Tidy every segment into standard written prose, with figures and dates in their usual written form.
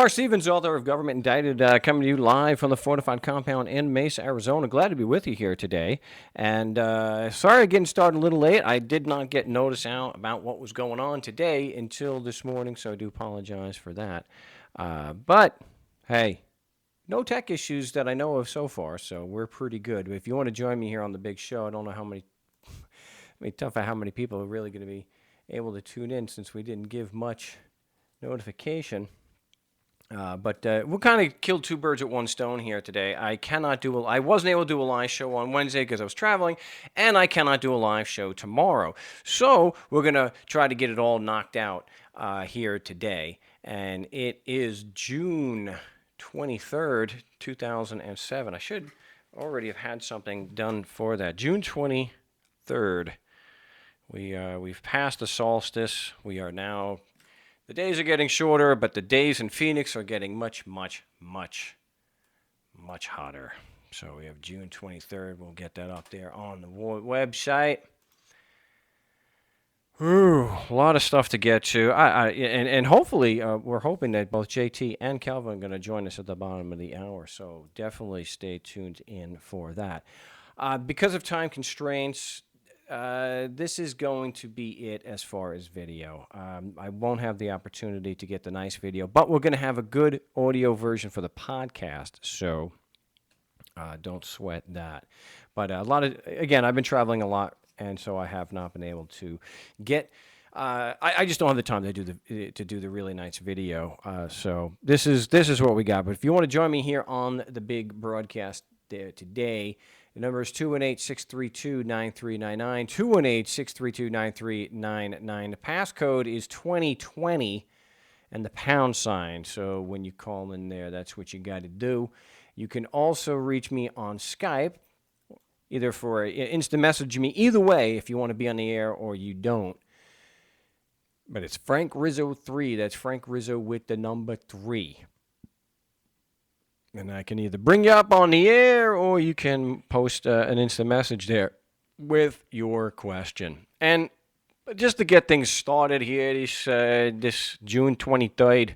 Marc Stevens, author of Government Indicted, coming to you live from the fortified compound in Mesa, Arizona. Glad to be with you here today. And sorry getting started a little late. I did not get notice out about what was going on today until this morning, so I do apologize for that. But, hey, no tech issues that I know of so far, so we're pretty good. If you want to join me here on the big show, I don't know how many people are really going to be able to tune in since we didn't give much notification. But we'll kind of kill two birds with one stone here today. I wasn't able to do a live show on Wednesday because I was traveling, and I cannot do a live show tomorrow. So we're going to try to get it all knocked out here today. And it is June 23rd, 2007. I should already have had something done for that. June 23rd. We've passed the solstice. We are now... The days are getting shorter, but the days in Phoenix are getting much, much, much, much hotter. So we have June 23rd. We'll get that up there on the website. Ooh, a lot of stuff to get to. And hopefully, we're hoping that both JT and Calvin are going to join us at the bottom of the hour. So definitely stay tuned in for that. Because of time constraints, this is going to be it as far as video. I won't have the opportunity to get the nice video, but we're going to have a good audio version for the podcast, so don't sweat that. But again, I've been traveling a lot, and so I have not been able to get... I just don't have the time to do the really nice video. So this is what we got. But if you want to join me here on the big broadcast there today, the number is 218-632-9399, 218-632-9399. The passcode is 2020 and the pound sign. So when you call in there, that's what you got to do. You can also reach me on Skype, either for instant message me. Either way, if you want to be on the air or you don't. But it's Frank Rizzo 3. That's Frank Rizzo with the number 3. And I can either bring you up on the air or you can post an instant message there with your question. And just to get things started here, this June 23rd,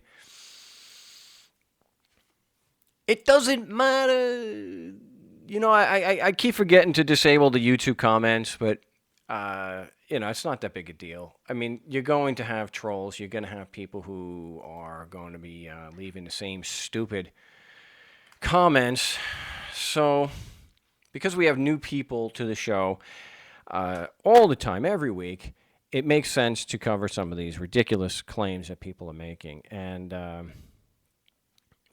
it doesn't matter. You know, I keep forgetting to disable the YouTube comments, but, it's not that big a deal. I mean, you're going to have trolls. You're going to have people who are going to be leaving the same stupid comments. So because we have new people to the show all the time, every week, it makes sense to cover some of these ridiculous claims that people are making. And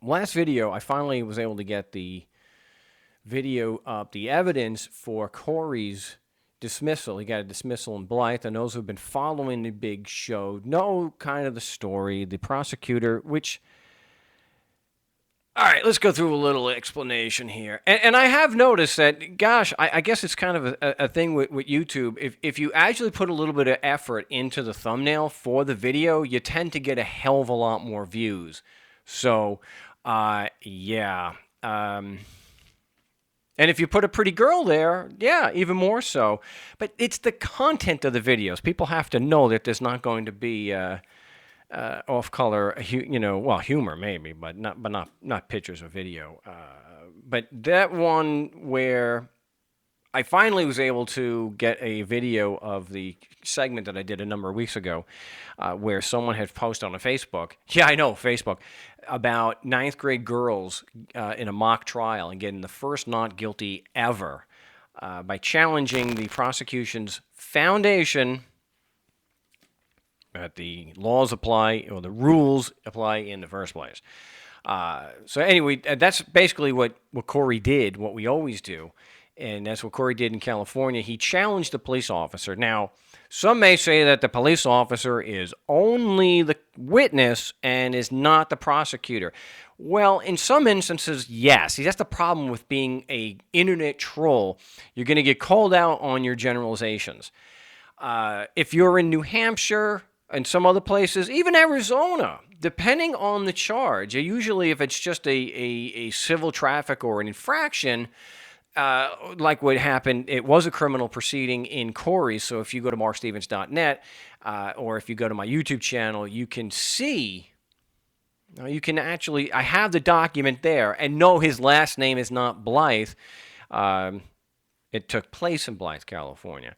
last video, I finally was able to get the video up, the evidence for Corey's dismissal. He got a dismissal in Blythe, and those who've been following the big show know kind of the story. The prosecutor, which... All right, let's go through a little explanation here. And I have noticed that, gosh, I guess it's kind of a thing with YouTube. If you actually put a little bit of effort into the thumbnail for the video, you tend to get a hell of a lot more views. So, yeah. And if you put a pretty girl there, yeah, even more so. But it's the content of the videos. People have to know that there's not going to be... off-color, humor maybe, but not pictures or video. But that one where I finally was able to get a video of the segment that I did a number of weeks ago, where someone had posted on Facebook. Yeah, I know, Facebook, about ninth grade girls in a mock trial and getting the first not guilty ever by challenging the prosecution's foundation that the laws apply or the rules apply in the first place. So anyway, that's basically what Corey did, what we always do, and that's what Corey did in California. He challenged the police officer. Now, some may say that the police officer is only the witness and is not the prosecutor. Well, in some instances, yes. See, that's the problem with being an internet troll. You're going to get called out on your generalizations. If you're in New Hampshire and some other places, even Arizona, depending on the charge, usually if it's just a civil traffic or an infraction, like what happened, it was a criminal proceeding in Corey's. So if you go to markstevens.net or if you go to my YouTube channel, you can see Now, you can actually, I have the document there, and no, his last name is not Blythe. It took place in Blythe, California.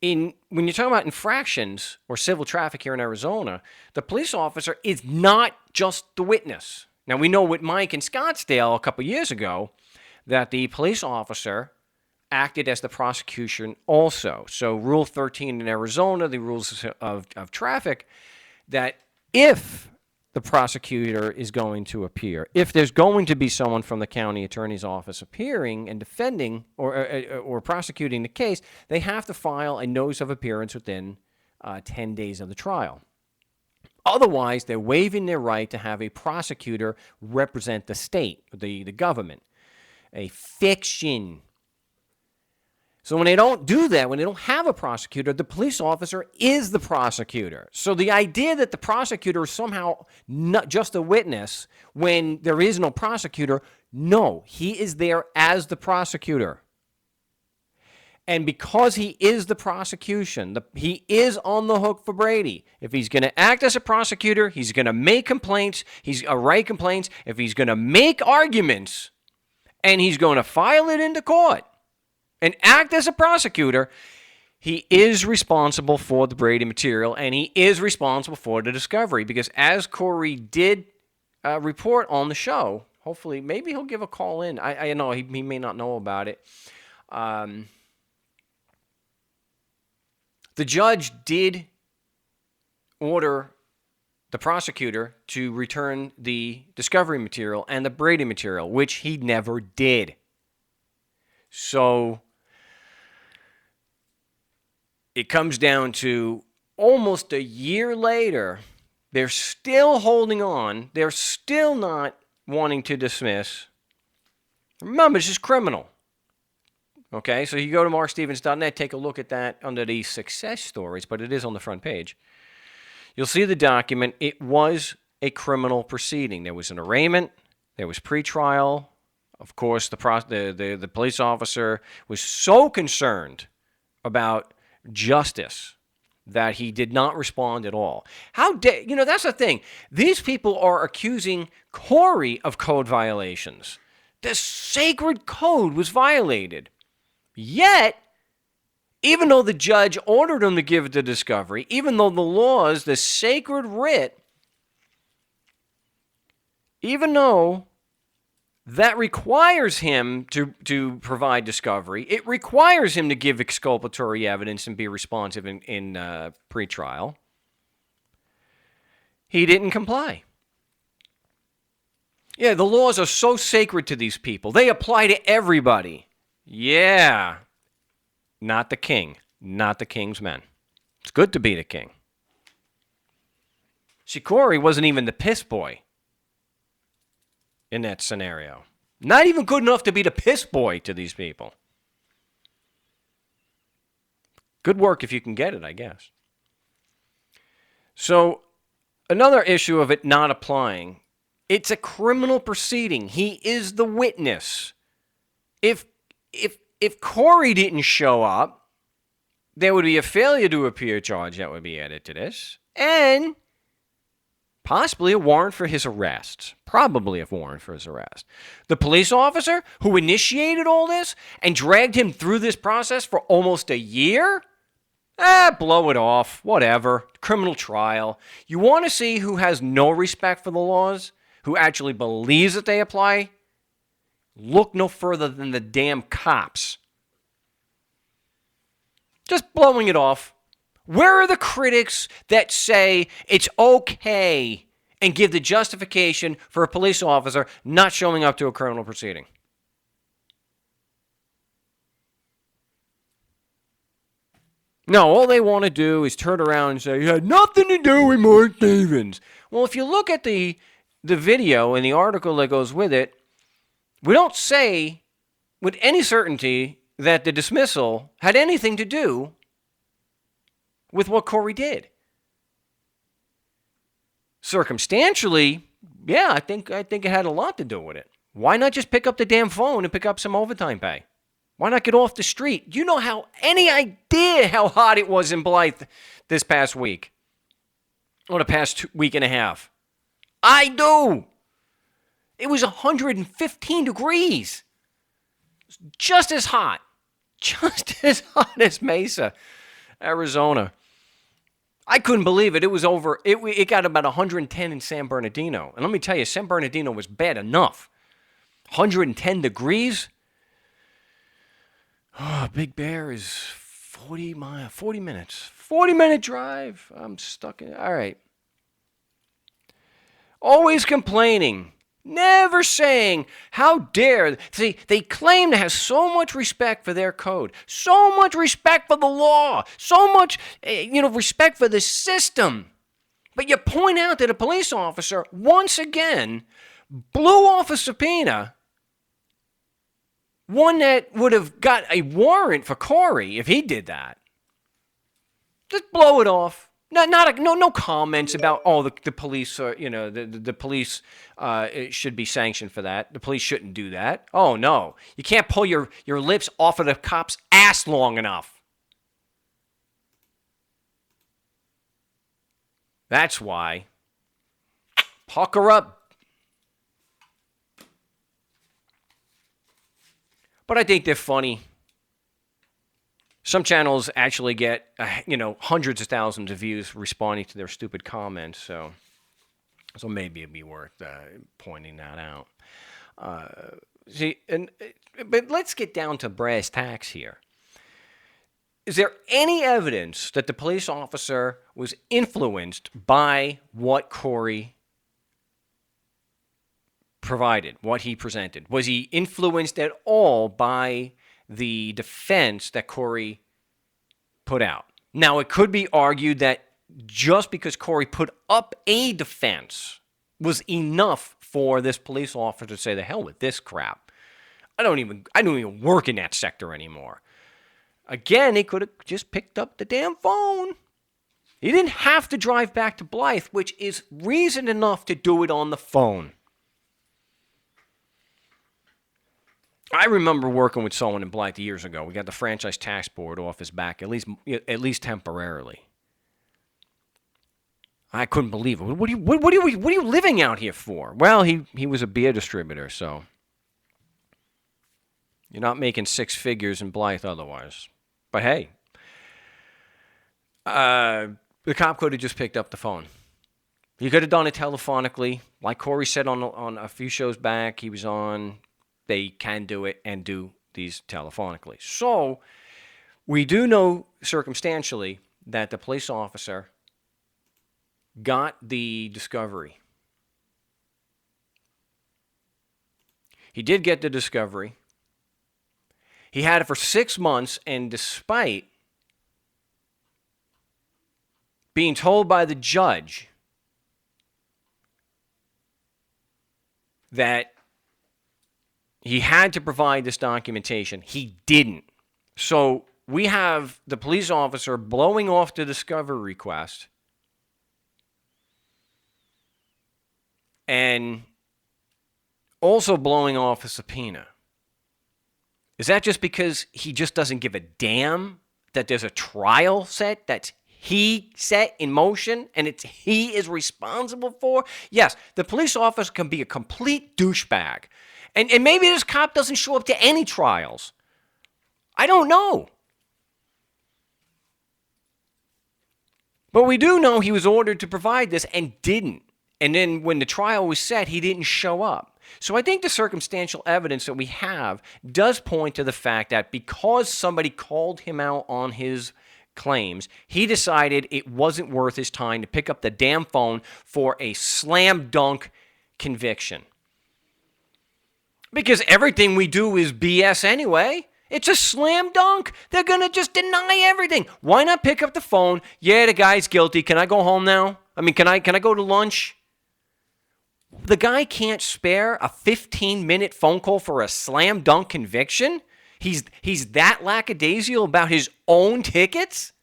When you're talking about infractions or civil traffic here in Arizona, the police officer is not just the witness. Now, we know with Mike in Scottsdale a couple years ago that the police officer acted as the prosecution also. So Rule 13 in Arizona, the rules of traffic, that if the prosecutor is going to appear, if there's going to be someone from the county attorney's office appearing and defending or prosecuting the case, they have to file a notice of appearance within 10 days of the trial. Otherwise, they're waiving their right to have a prosecutor represent the state, the government. A fiction. So when they don't do that, when they don't have a prosecutor, the police officer is the prosecutor. So the idea that the prosecutor is somehow not just a witness when there is no prosecutor, no, he is there as the prosecutor. And because he is the prosecution, he is on the hook for Brady. If he's going to act as a prosecutor, he's going to make complaints, he's going to write complaints. If he's going to make arguments, and he's going to file it into court, and act as a prosecutor, he is responsible for the Brady material, and he is responsible for the discovery. Because as Corey did report on the show, hopefully, maybe he'll give a call in. I know he may not know about it. The judge did order the prosecutor to return the discovery material and the Brady material, which he never did. So it comes down to almost a year later, they're still holding on. They're still not wanting to dismiss. Remember, this is criminal. Okay, so you go to markstevens.net, take a look at that under the success stories, but it is on the front page. You'll see the document. It was a criminal proceeding. There was an arraignment. There was pretrial. Of course, the police officer was so concerned about justice that he did not respond at all. That's the thing. These people are accusing Corey of code violations. The sacred code was violated. Yet, even though the judge ordered him to give the discovery, even though the laws, the sacred writ, even though that requires him to provide discovery, it requires him to give exculpatory evidence and be responsive in pretrial, he didn't comply. Yeah, the laws are so sacred to these people. They apply to everybody. Yeah. Not the king. Not the king's men. It's good to be the king. See, Corey wasn't even the piss boy in that scenario. Not even good enough to be the piss boy to these people. Good work if you can get it, I guess. So, another issue of it not applying, it's a criminal proceeding. He is the witness. If Corey didn't show up, there would be a failure to appear charge that would be added to this, and possibly a warrant for his arrest. Probably a warrant for his arrest. The police officer who initiated all this and dragged him through this process for almost a year? Blow it off. Whatever. Criminal trial. You want to see who has no respect for the laws? Who actually believes that they apply? Look no further than the damn cops. Just blowing it off. Where are the critics that say it's okay and give the justification for a police officer not showing up to a criminal proceeding? No, all they want to do is turn around and say, you had nothing to do with Marc Stevens. Well, if you look at the video and the article that goes with it, we don't say with any certainty that the dismissal had anything to do with what Corey did. Circumstantially, yeah, I think it had a lot to do with it. Why not just pick up the damn phone and pick up some overtime pay? Why not get off the street? Do you know any idea how hot it was in Blythe this past week? Or the past week and a half? I do. It was 115 degrees. Just as hot. Just as hot as Mesa, Arizona. I couldn't believe it. It was over. It got about 110 in San Bernardino. And let me tell you, San Bernardino was bad enough. 110 degrees. Oh, Big Bear is 40 minutes. 40-minute drive. I'm stuck in. All right. Always complaining. Never saying, how dare. See, they claim to have so much respect for their code, so much respect for the law, so much, respect for the system. But you point out that a police officer, once again, blew off a subpoena, one that would have got a warrant for Corey if he did that. Just blow it off. No comments about the police or the police should be sanctioned for that. The police shouldn't do that. Oh no, you can't pull your lips off of the cop's ass long enough. That's why. Pucker up. But I think they're funny. Some channels actually get, hundreds of thousands of views responding to their stupid comments. So maybe it'd be worth pointing that out. But let's get down to brass tacks here. Is there any evidence that the police officer was influenced by what Corey provided, what he presented? Was he influenced at all by the defense that Corey put out? Now, it could be argued that just because Corey put up a defense was enough for this police officer to say, the hell with this crap. I don't even work in that sector anymore. Again, he could have just picked up the damn phone. He didn't have to drive back to Blythe, which is reason enough to do it on the phone. I remember working with someone in Blythe years ago. We got the franchise tax board off his back, at least temporarily. I couldn't believe it. What are you living out here for? Well, he was a beer distributor, so you're not making six figures in Blythe otherwise. But hey, the cop could have just picked up the phone. He could have done it telephonically, like Corey said on a few shows back. He was on. They can do it and do these telephonically. So we do know circumstantially that the police officer got the discovery. He did get the discovery. He had it for 6 months, and despite being told by the judge that he had to provide this documentation, he didn't. So we have the police officer blowing off the discovery request and also blowing off a subpoena. Is that just because he just doesn't give a damn that there's a trial set that's he set in motion and he is responsible for? Yes, the police officer can be a complete douchebag. And maybe this cop doesn't show up to any trials. I don't know. But we do know he was ordered to provide this and didn't. And then when the trial was set, he didn't show up. So I think the circumstantial evidence that we have does point to the fact that because somebody called him out on his claims, he decided it wasn't worth his time to pick up the damn phone for a slam dunk conviction. Because everything we do is BS anyway. It's a slam dunk. They're going to just deny everything. Why not pick up the phone? Yeah, the guy's guilty. Can I go home now? I mean, can I go to lunch? The guy can't spare a 15-minute phone call for a slam dunk conviction? He's that lackadaisical about his own tickets?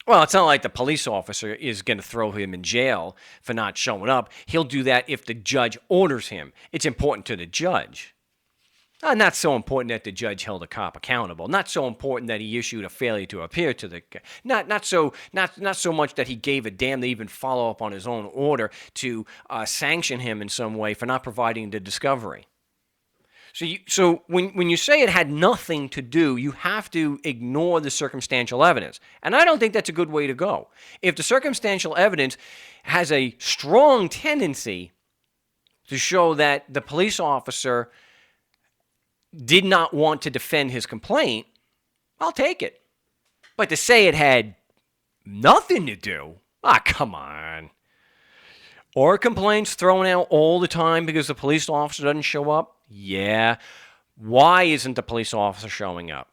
Well, it's not like the police officer is going to throw him in jail for not showing up. He'll do that if the judge orders him. It's important to the judge. Not so important that the judge held a cop accountable. Not so important that he issued a failure to appear to the. Not so much that he gave a damn to even follow up on his own order to sanction him in some way for not providing the discovery. So when you say it had nothing to do, you have to ignore the circumstantial evidence. And I don't think that's a good way to go. If the circumstantial evidence has a strong tendency to show that the police officer did not want to defend his complaint, I'll take it. But to say it had nothing to do, come on. Or complaints thrown out all the time because the police officer doesn't show up. Yeah. Why isn't the police officer showing up?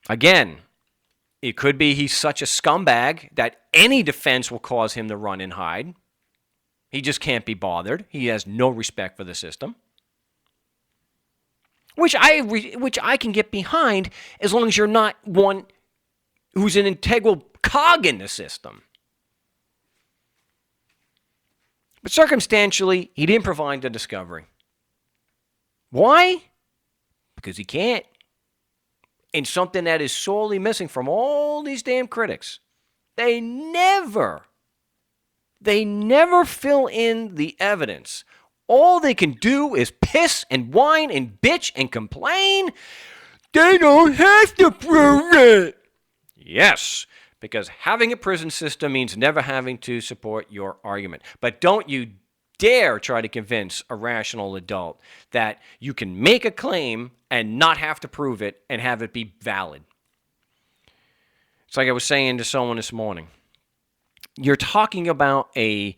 Again, it could be he's such a scumbag that any defense will cause him to run and hide. He just can't be bothered. He has no respect for the system. Which I can get behind as long as you're not one who's an integral cog in the system. But circumstantially, he didn't provide the discovery. Why? Because he can't. And something that is sorely missing from all these damn critics. They never fill in the evidence. All they can do is piss and whine and bitch and complain. They don't have to prove it. Yes, because having a prison system means never having to support your argument. But don't you dare try to convince a rational adult that you can make a claim and not have to prove it and have it be valid. It's like I was saying to someone this morning. You're talking about the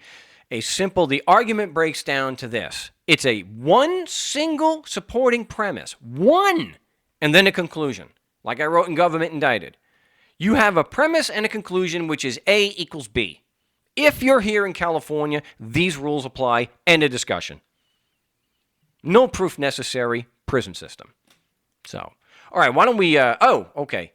argument breaks down to this. It's a one single supporting premise. One. And then a conclusion. Like I wrote in Government Indicted. You have a premise and a conclusion, which is A equals B. If you're here in California, these rules apply. End of discussion. No proof necessary. Prison system. So, all right. Why don't we? Okay.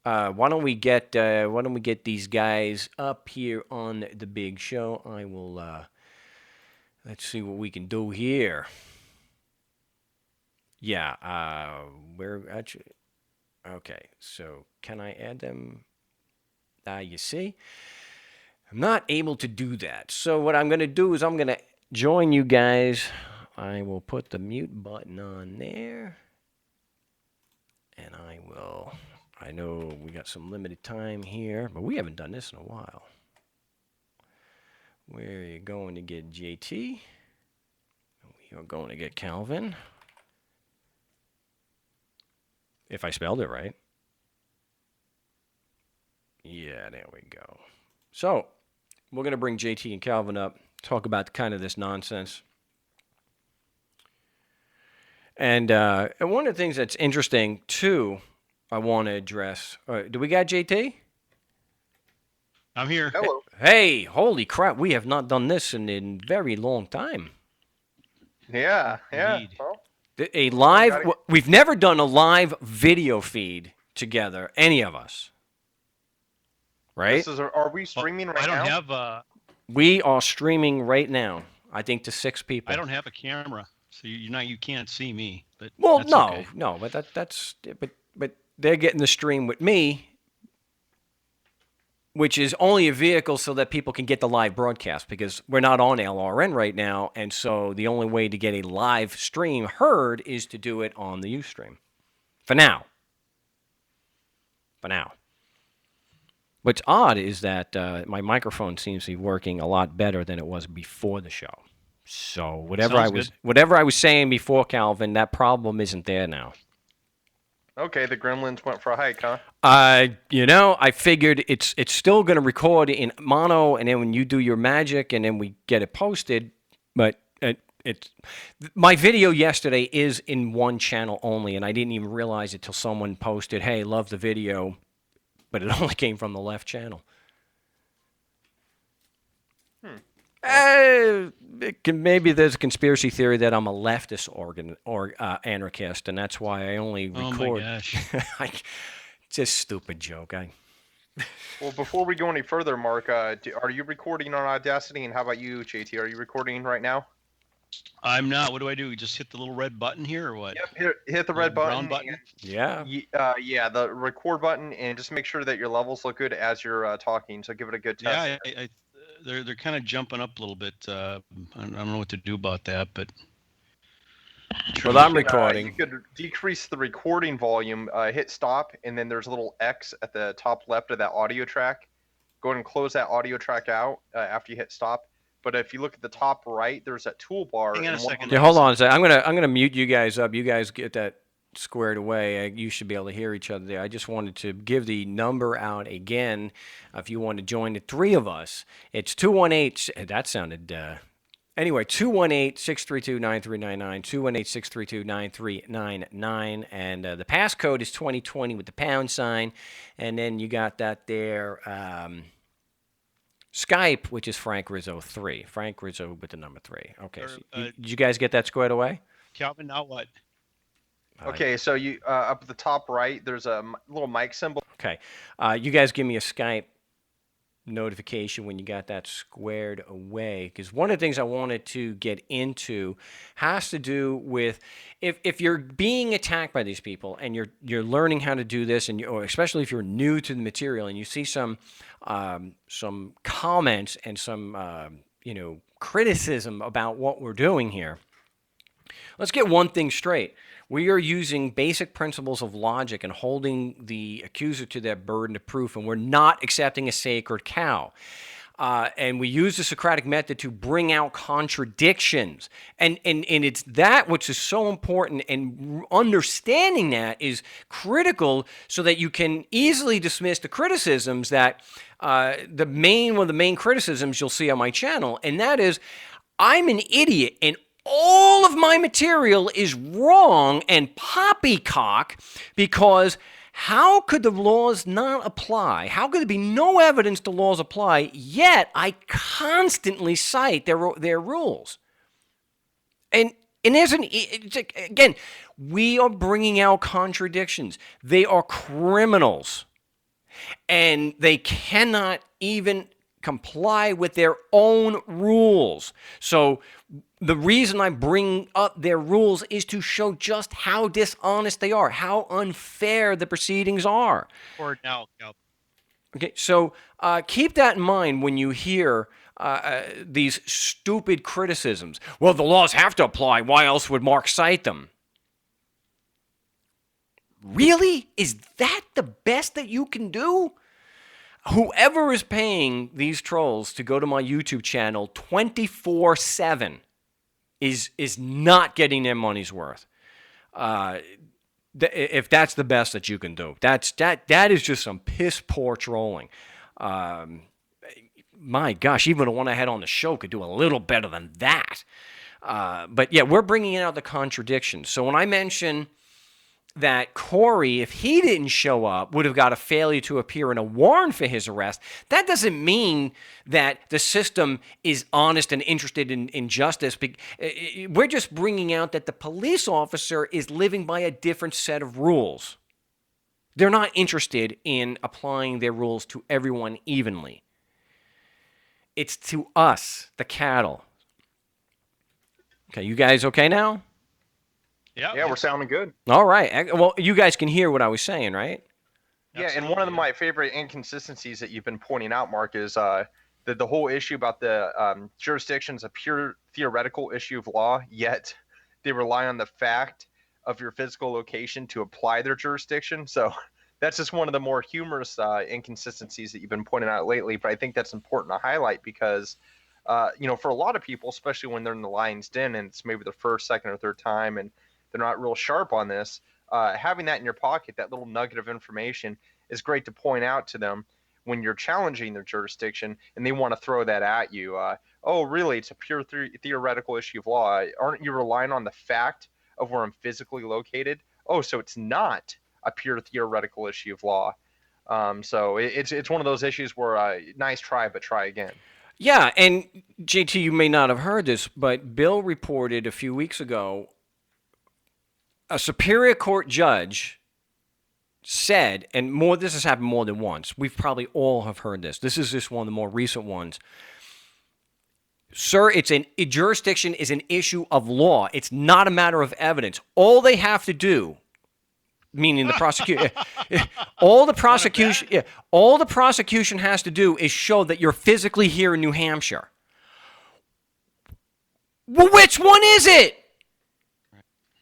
Why don't we get these guys up here on the big show? I will. Let's see what we can do here. Yeah. We're actually. Okay. So can I add them? You see. I'm not able to do that. So what I'm going to do is I'm going to join you guys. I will put the mute button on there. And I know we got some limited time here, but we haven't done this in a while. We're going to get JT. We are going to get Calvin. If I spelled it right. Yeah, there we go. So, we're going to bring JT and Calvin up, talk about kind of this nonsense. And one of the things that's interesting, too, I want to address. Do we got JT? I'm here. Hello. Hey, holy crap. We have not done this in a very long time. Yeah. Indeed. Well, we've never done a live video feed together, any of us. Right? Are we streaming right now? I don't have We are streaming right now. I think to 6 people. I don't have a camera, so you can't see me. But but they're getting the stream with me, which is only a vehicle so that people can get the live broadcast because we're not on LRN right now, and so the only way to get a live stream heard is to do it on the Ustream. For now. What's odd is that my microphone seems to be working a lot better than it was before the show. So whatever I was saying before, Calvin, that problem isn't there now. Okay, the gremlins went for a hike, huh? I figured it's still going to record in mono, and then when you do your magic, and then we get it posted. But my video yesterday is in one channel only, and I didn't even realize it till someone posted, "Hey, love the video." But it only came from the left channel. Maybe there's a conspiracy theory that I'm a leftist anarchist, and that's why I only record. Oh my gosh! Just stupid joke. Well, before we go any further, Mark, are you recording on Audacity? And how about you, JT? Are you recording right now? I'm not. What do I do? Just hit the little red button here or what? Yep, hit the The red brown button. button? Yeah. Yeah, the record button, and just make sure that your levels look good as you're talking. So give it a good test. Yeah, they're kind of jumping up a little bit. I don't know what to do about that, but Well, I'm You recording. could decrease the recording volume, hit stop, and then there's a little X at the top left of that audio track. Go ahead and close that audio track out after you hit stop. But if you look at the top right, there's that toolbar. hang on a and one of second. them- Yeah, hold on a second. I'm gonna mute you guys up. You guys get that squared away. You should be able to hear each other there. I just wanted to give the number out again. If you want to join the three of us, it's 218. That sounded. Anyway, 218-632-9399, 218-632-9399, and the passcode is 2020 with the pound sign, and then you got that there. Skype, which is Frank Rizzo 3. Frank Rizzo with the number 3. Okay, so did you guys get that squared away? Calvin, now what? Okay, so you up at the top right, there's a little mic symbol. Okay, you guys give me a Skype notification when you got that squared away, because one of the things I wanted to get into has to do with if you're being attacked by these people and you're learning how to do this, and or especially if you're new to the material and you see some comments and some criticism about what we're doing here. Let's get one thing straight. We are using basic principles of logic and holding the accuser to their burden of proof, and we're not accepting a sacred cow. And we use the Socratic method to bring out contradictions. And it's that which is so important, and understanding that is critical so that you can easily dismiss the criticisms that one of the main criticisms you'll see on my channel, and that is, I'm an idiot and all of my material is wrong and poppycock because how could the laws not apply? How could there be no evidence the laws apply, yet I constantly cite their rules? And again, we are bringing out contradictions. They are criminals, and they cannot even comply with their own rules. So the reason I bring up their rules is to show just how dishonest they are, how unfair the proceedings are. Or now, Calvin. Okay, so keep that in mind when you hear these stupid criticisms. Well, the laws have to apply. Why else would Marc cite them? Really? Is that the best that you can do? Whoever is paying these trolls to go to my YouTube channel 24/7 is not getting their money's worth. If that's the best that you can do, that is just some piss poor trolling. My gosh, even the one I had on the show could do a little better than that. But yeah, we're bringing out the contradictions. So when I mention that Corey, if he didn't show up, would have got a failure to appear in a warrant for his arrest, that doesn't mean that the system is honest and interested in justice. We're just bringing out that the police officer is living by a different set of rules. They're not interested in applying their rules to everyone evenly. It's to us, the cattle. Okay, you guys okay now? Yeah, we're sounding good. All right. Well, you guys can hear what I was saying, right? Yeah, and one of my favorite inconsistencies that you've been pointing out, Marc, is that the whole issue about the jurisdiction's a pure theoretical issue of law, yet they rely on the fact of your physical location to apply their jurisdiction. So that's just one of the more humorous inconsistencies that you've been pointing out lately. But I think that's important to highlight because, for a lot of people, especially when they're in the lion's den and it's maybe the first, second, or third time and they're not real sharp on this, having that in your pocket, that little nugget of information, is great to point out to them when you're challenging their jurisdiction and they want to throw that at you. Oh, really? It's a pure theoretical issue of law. Aren't you relying on the fact of where I'm physically located? Oh, so it's not a pure theoretical issue of law. So it's one of those issues where nice try, but try again. Yeah, and JT, you may not have heard this, but Bill reported a few weeks ago a Superior Court judge said, and this has happened more than once. We've probably all have heard this. This is just one of the more recent ones. Sir, jurisdiction is an issue of law. It's not a matter of evidence. All they have to do, meaning the prosecution, all the prosecution has to do is show that you're physically here in New Hampshire. Well, which one is it?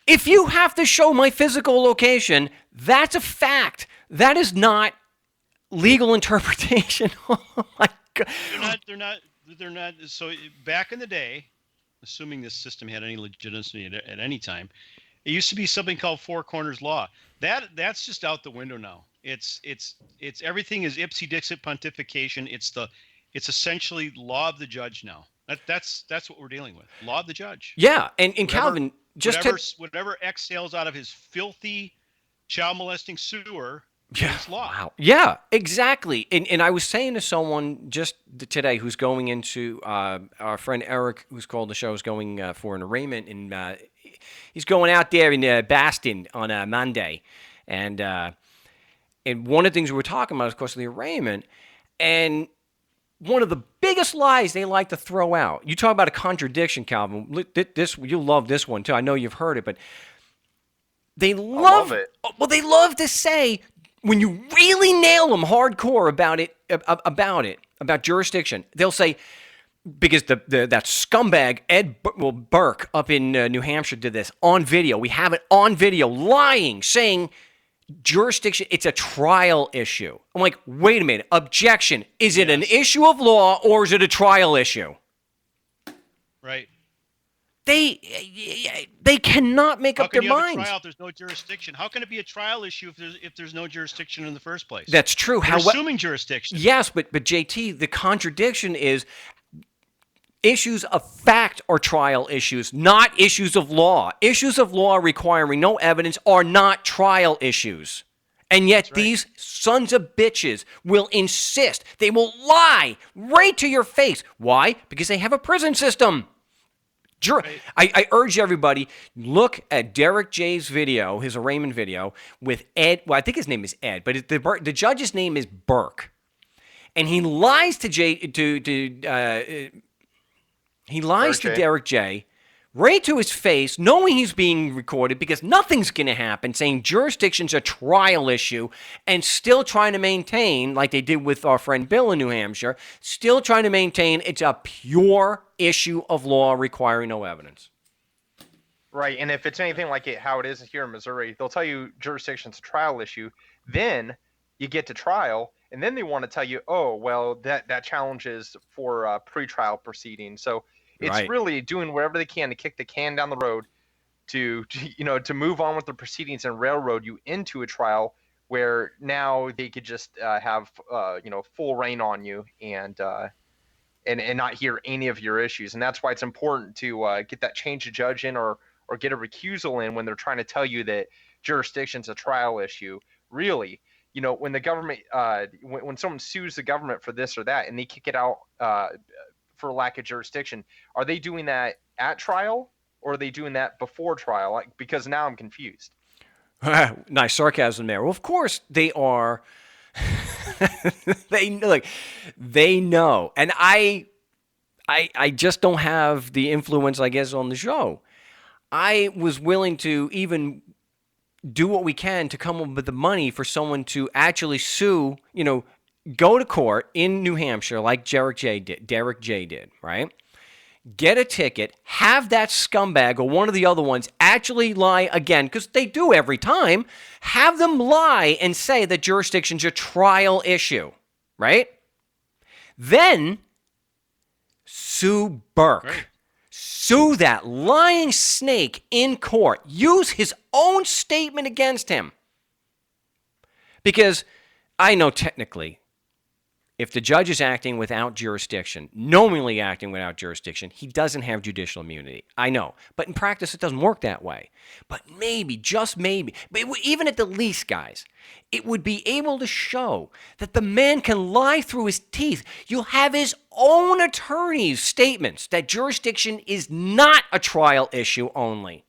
If you have to show my physical location, that's a fact. That is not legal interpretation. Oh my God. They're not. So back in the day, assuming this system had any legitimacy at any time, it used to be something called four corners law. That's just out the window now. It's everything is ipse dixit pontification. It's essentially law of the judge now. That's what we're dealing with. Law of the judge. Yeah, and Calvin, whatever exhales out of his filthy, child molesting sewer. It's law. Wow. Yeah, exactly. And I was saying to someone just today who's going into our friend Eric, who's called the show, is going for an arraignment, and he's going out there in Boston on Monday, and one of the things we were talking about is, of course, the arraignment, and one of the biggest lies they like to throw out. You talk about a contradiction, Calvin. You'll love this one too. I know you've heard it, but they love it. Well, they love to say, when you really nail them hardcore about jurisdiction, they'll say, because that scumbag Burke up in New Hampshire did this on video. We have it on video, lying, saying jurisdiction, it's a trial issue. I'm like, wait a minute, objection. Is it an issue of law or is it a trial issue? Right. They cannot make up their minds. How can you have a trial if there's no jurisdiction? How can it be a trial issue if there's no jurisdiction in the first place? That's true. They're assuming jurisdiction. Yes, but JT, the contradiction is issues of fact are trial issues, not issues of law. Issues of law requiring no evidence are not trial issues. And yet these sons of bitches will insist. They will lie right to your face. Why? Because they have a prison system. I urge everybody, look at Derek J's video, his arraignment video, with Ed. Well, I think his name is Ed, but the judge's name is Burke. And he lies to Derek J right to his face, knowing he's being recorded, because nothing's going to happen, saying jurisdiction's a trial issue, and still trying to maintain, like they did with our friend Bill in New Hampshire, still trying to maintain it's a pure issue of law requiring no evidence. Right, and if it's anything like how it is here in Missouri, they'll tell you jurisdiction's a trial issue, then you get to trial, and then they want to tell you, oh, well, that challenge is for pre-trial proceedings. So it's really doing whatever they can to kick the can down the road to move on with the proceedings and railroad you into a trial where now they could just have full reign on you and not hear any of your issues. And that's why it's important to get that change of judge in or get a recusal in when they're trying to tell you that jurisdiction's a trial issue. Really, when the government when someone sues the government for this or that and they kick it out for lack of jurisdiction, are they doing that at trial or are they doing that before trial? Because now I'm confused. Nice sarcasm there. Well, of course they are. They know, and I just don't have the influence, I guess, on the show. I was willing to even do what we can to come up with the money for someone to actually sue, go to court in New Hampshire like Derek J did, right? Get a ticket, have that scumbag or one of the other ones actually lie again, because they do every time, have them lie and say that jurisdiction's a trial issue, right? Then sue Burke. Right. Sue that lying snake in court. Use his own statement against him. Because I know technically, if the judge is acting without jurisdiction, knowingly acting without jurisdiction, he doesn't have judicial immunity. I know. But in practice, it doesn't work that way. But maybe, just maybe, even at the least, guys, it would be able to show that the man can lie through his teeth. You'll have his own attorney's statements that jurisdiction is not a trial issue only.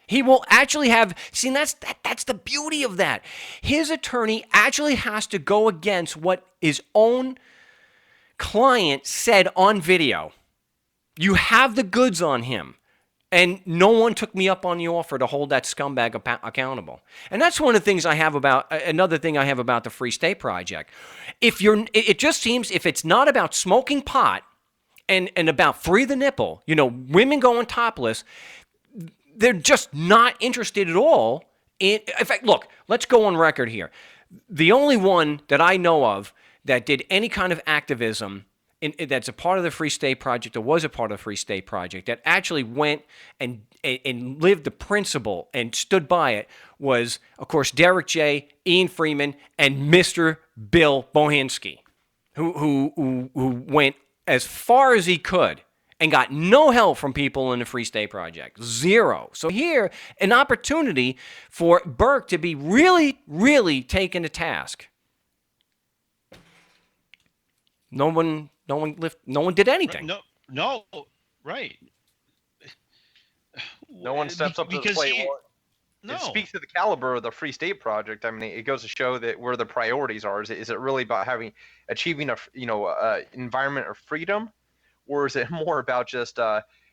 He will actually have, that's the beauty of that. His attorney actually has to go against what his own client said on video, you have the goods on him. And no one took me up on the offer to hold that scumbag accountable. And that's one of the things I have about, another thing I have about the Free State Project. It just seems if it's not about smoking pot and about free the nipple, women going topless, they're just not interested at all. In fact, look, let's go on record here. The only one that I know of that did any kind of activism that's a part of the Free State Project or was a part of the Free State Project that actually went and lived the principle and stood by it was, of course, Derek J., Ian Freeman, and Mr. Bill Bohinski, who went as far as he could and got no help from people in the Free State Project. Zero. So here, an opportunity for Burke to be really, really taken to task. No one did anything. No, right. No one steps up to the plate. It speaks to the caliber of the Free State Project. I mean, it goes to show that where the priorities are. Is it really about achieving a environment of freedom, or is it more about just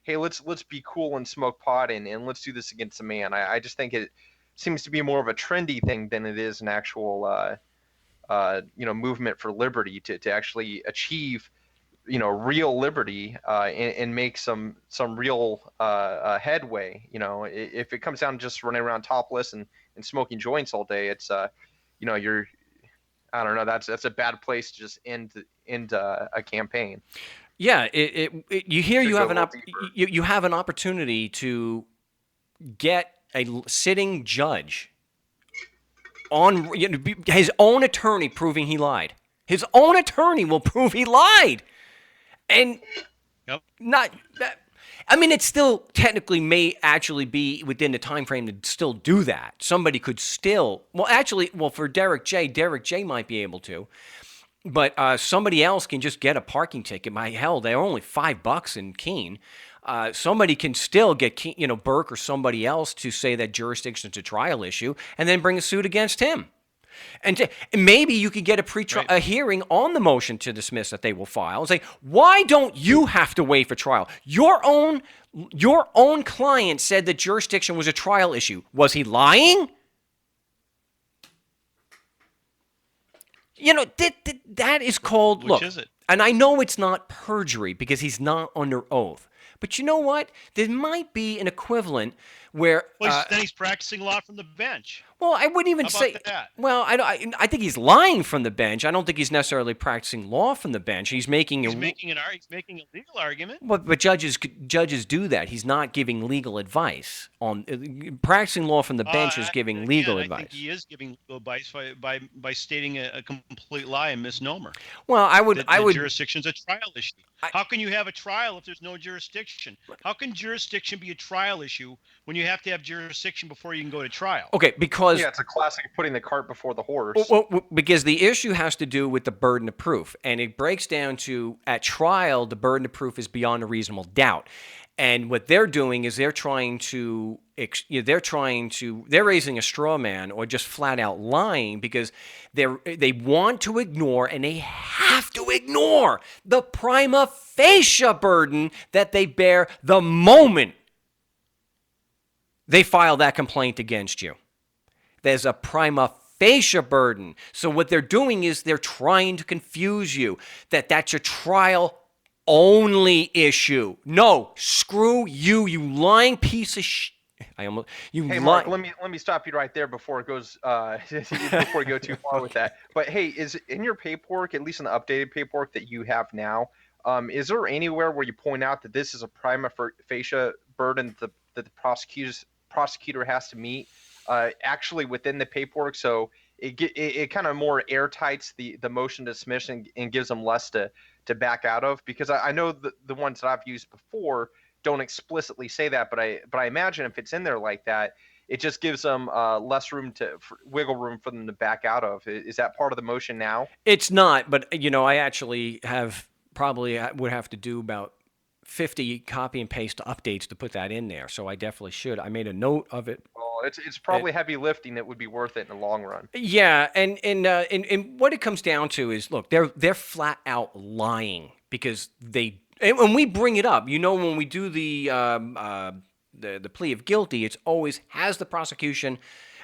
hey, let's be cool and smoke pot and let's do this against a man? I just think it seems to be more of a trendy thing than it is an actual movement for liberty to actually achieve real liberty and make some real headway. If it comes down to just running around topless and smoking joints all day, it's you're, I don't know, that's a bad place to just end a campaign. Yeah, you have an opportunity to get a sitting judge on his own attorney proving he lied. His own attorney will prove he lied. And not that, I mean, it still technically may actually be within the time frame to still do that. Somebody could still, for Derek J might be able to, but somebody else can just get a parking ticket. Hell, they're only $5 in Keene. Somebody can still get Burke or somebody else to say that jurisdiction is a trial issue, and then bring a suit against him. And maybe you could get a hearing on the motion to dismiss that they will file and say, why don't you have to wait for trial? Your own client said that jurisdiction was a trial issue. Was he lying? That is called, Which is it? And I know it's not perjury because he's not under oath. But you know what? There might be an equivalent where... then he's practicing law from the bench. Well, I wouldn't even say... That? Well, I think he's lying from the bench. I don't think he's necessarily practicing law from the bench. He's making a legal argument. But judges do that. He's not giving legal advice. Practicing law from the bench is giving legal advice. I think he is giving legal advice by stating a complete lie and misnomer. Well, I would... Jurisdiction's a trial issue. How can you have a trial if there's no jurisdiction? How can jurisdiction be a trial issue when you have to have jurisdiction before you can go to trial? Okay, because... Yeah, it's a classic putting the cart before the horse. Well, because the issue has to do with the burden of proof. And it breaks down to, at trial, the burden of proof is beyond a reasonable doubt. And what they're doing is they're raising a straw man or just flat out lying because they want to ignore, and they have to ignore, the prima facie burden that they bear the moment they file that complaint against you. There's a prima facie burden. So what they're doing is they're trying to confuse you that that's a trial only issue. No, screw you, you lying piece of shit. Hey, Mark, let me stop you right there before it goes before you go too far with that. But hey, is in your paperwork, at least in the updated paperwork that you have now, is there anywhere where you point out that this is a prima facie burden that the prosecutor has to meet actually within the paperwork, so it kind of more airtights the motion to dismiss and gives them less to back out of? Because I know the ones that I've used before don't explicitly say that, but I imagine if it's in there like that, it just gives them less wiggle room for them to back out of. Is that part of the motion now? It's not, but I actually would have to do about 50 copy and paste updates to put that in there, so I definitely should. I made a note of it. Well, It's probably heavy lifting that would be worth it in the long run. Yeah, and what it comes down to is, look, they're flat out lying because and when we bring it up, when we do the plea of guilty, it's always has the prosecution.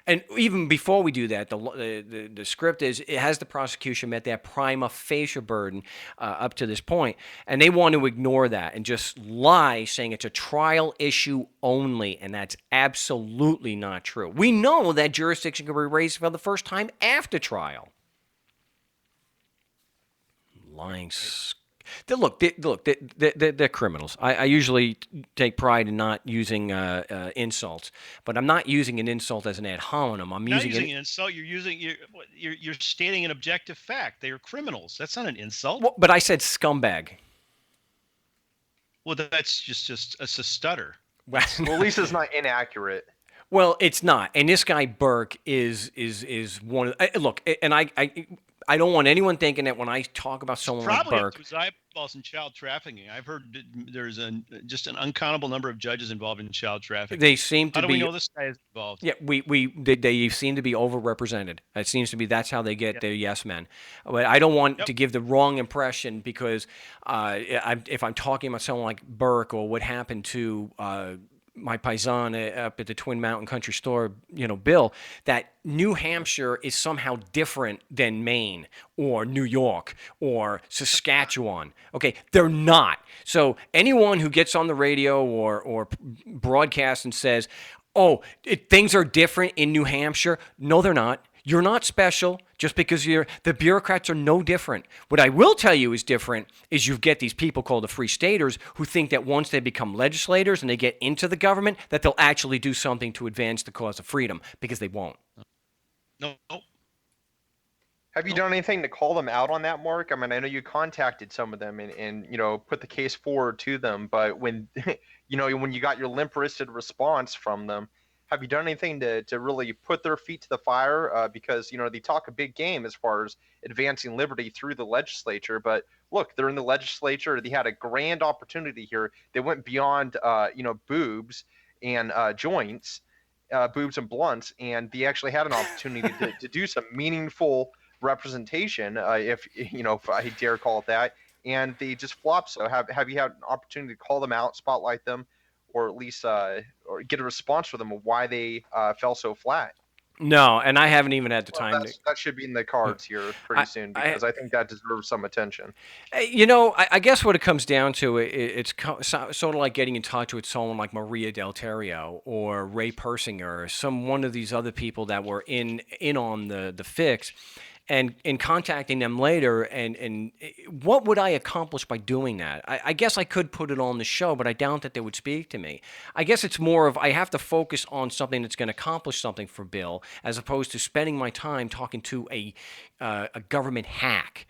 And even before we do that, the script is it has the prosecution met that prima facie burden up to this point, and they want to ignore that and just lie, saying it's a trial issue only, and that's absolutely not true. We know that jurisdiction can be raised for the first time after trial. Lying. They're criminals. I usually take pride in not using insults, but I'm not using an insult as an ad hominem. I'm not using an insult. You're stating an objective fact. They are criminals. That's not an insult. Well, but I said scumbag. Well, that's just a stutter. Well, at least it's not inaccurate. Well, it's not. And this guy Burke is one of look. And I don't want anyone thinking that when I talk about someone like Burke, probably eyeballs in child trafficking. I've heard there's just an uncountable number of judges involved in child trafficking. They seem to be. How do we know this guy is involved? Yeah, they seem to be overrepresented. It seems to be that's how they get their yes men. But I don't want to give the wrong impression because if I'm talking about someone like Burke or what happened to my paisan up at the Twin Mountain Country Store, Bill, that New Hampshire is somehow different than Maine or New York or Saskatchewan. Okay, they're not. So anyone who gets on the radio or broadcasts and says, oh, things are different in New Hampshire, no, they're not. You're not special just because the bureaucrats are no different. What I will tell you is different is you get these people called the Free Staters who think that once they become legislators and they get into the government, that they'll actually do something to advance the cause of freedom, because they won't. No. Have you done anything to call them out on that, Mark? I mean, I know you contacted some of them and put the case forward to them, but when when you got your limp-wristed response from them, have you done anything to really put their feet to the fire? Because, they talk a big game as far as advancing liberty through the legislature. But look, they're in the legislature. They had a grand opportunity here. They went beyond, boobs and joints, boobs and blunts, and they actually had an opportunity to do some meaningful representation, if I dare call it that. And they just flopped. So have you had an opportunity to call them out, spotlight them, or at least or get a response from them of why they fell so flat? No, and I haven't even had the time. That should be in the cards here pretty soon, because I think that deserves some attention. I guess what it comes down to, it's sort of like getting in touch with someone like Maria Del Terrio or Ray Persinger or one of these other people that were in on the fix. And contacting them later, and what would I accomplish by doing that? I guess I could put it on the show, but I doubt that they would speak to me. I guess it's more of I have to focus on something that's going to accomplish something for Bill, as opposed to spending my time talking to a government hack.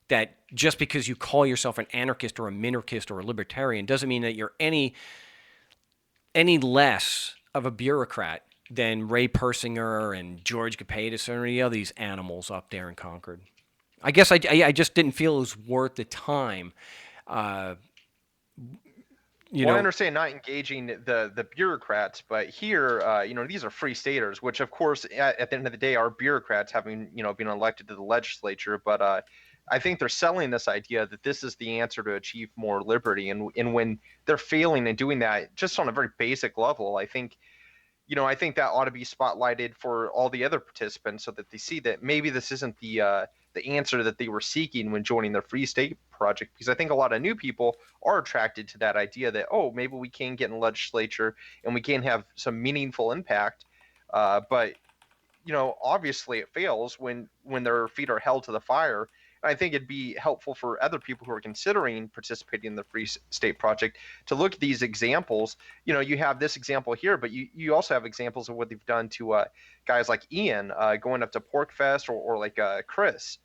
That just because you call yourself an anarchist or a minarchist or a libertarian doesn't mean that you're any less of a bureaucrat than Ray Persinger and George Capatis or any of these animals up there in Concord. I guess I just didn't feel it was worth the time. I understand not engaging the bureaucrats, but here, these are free staters, which of course, at the end of the day, are bureaucrats having, been elected to the legislature. But I think they're selling this idea that this is the answer to achieve more liberty. And when they're failing and doing that just on a very basic level, I think that ought to be spotlighted for all the other participants so that they see that maybe this isn't the answer that they were seeking when joining the Free State Project. Because I think a lot of new people are attracted to that idea that, oh, maybe we can get in the legislature and we can have some meaningful impact. But obviously it fails when their feet are held to the fire. I think it'd be helpful for other people who are considering participating in the Free State Project to look at these examples. You have this example here, but you also have examples of what they've done to guys like Ian going up to Porkfest or like Chris,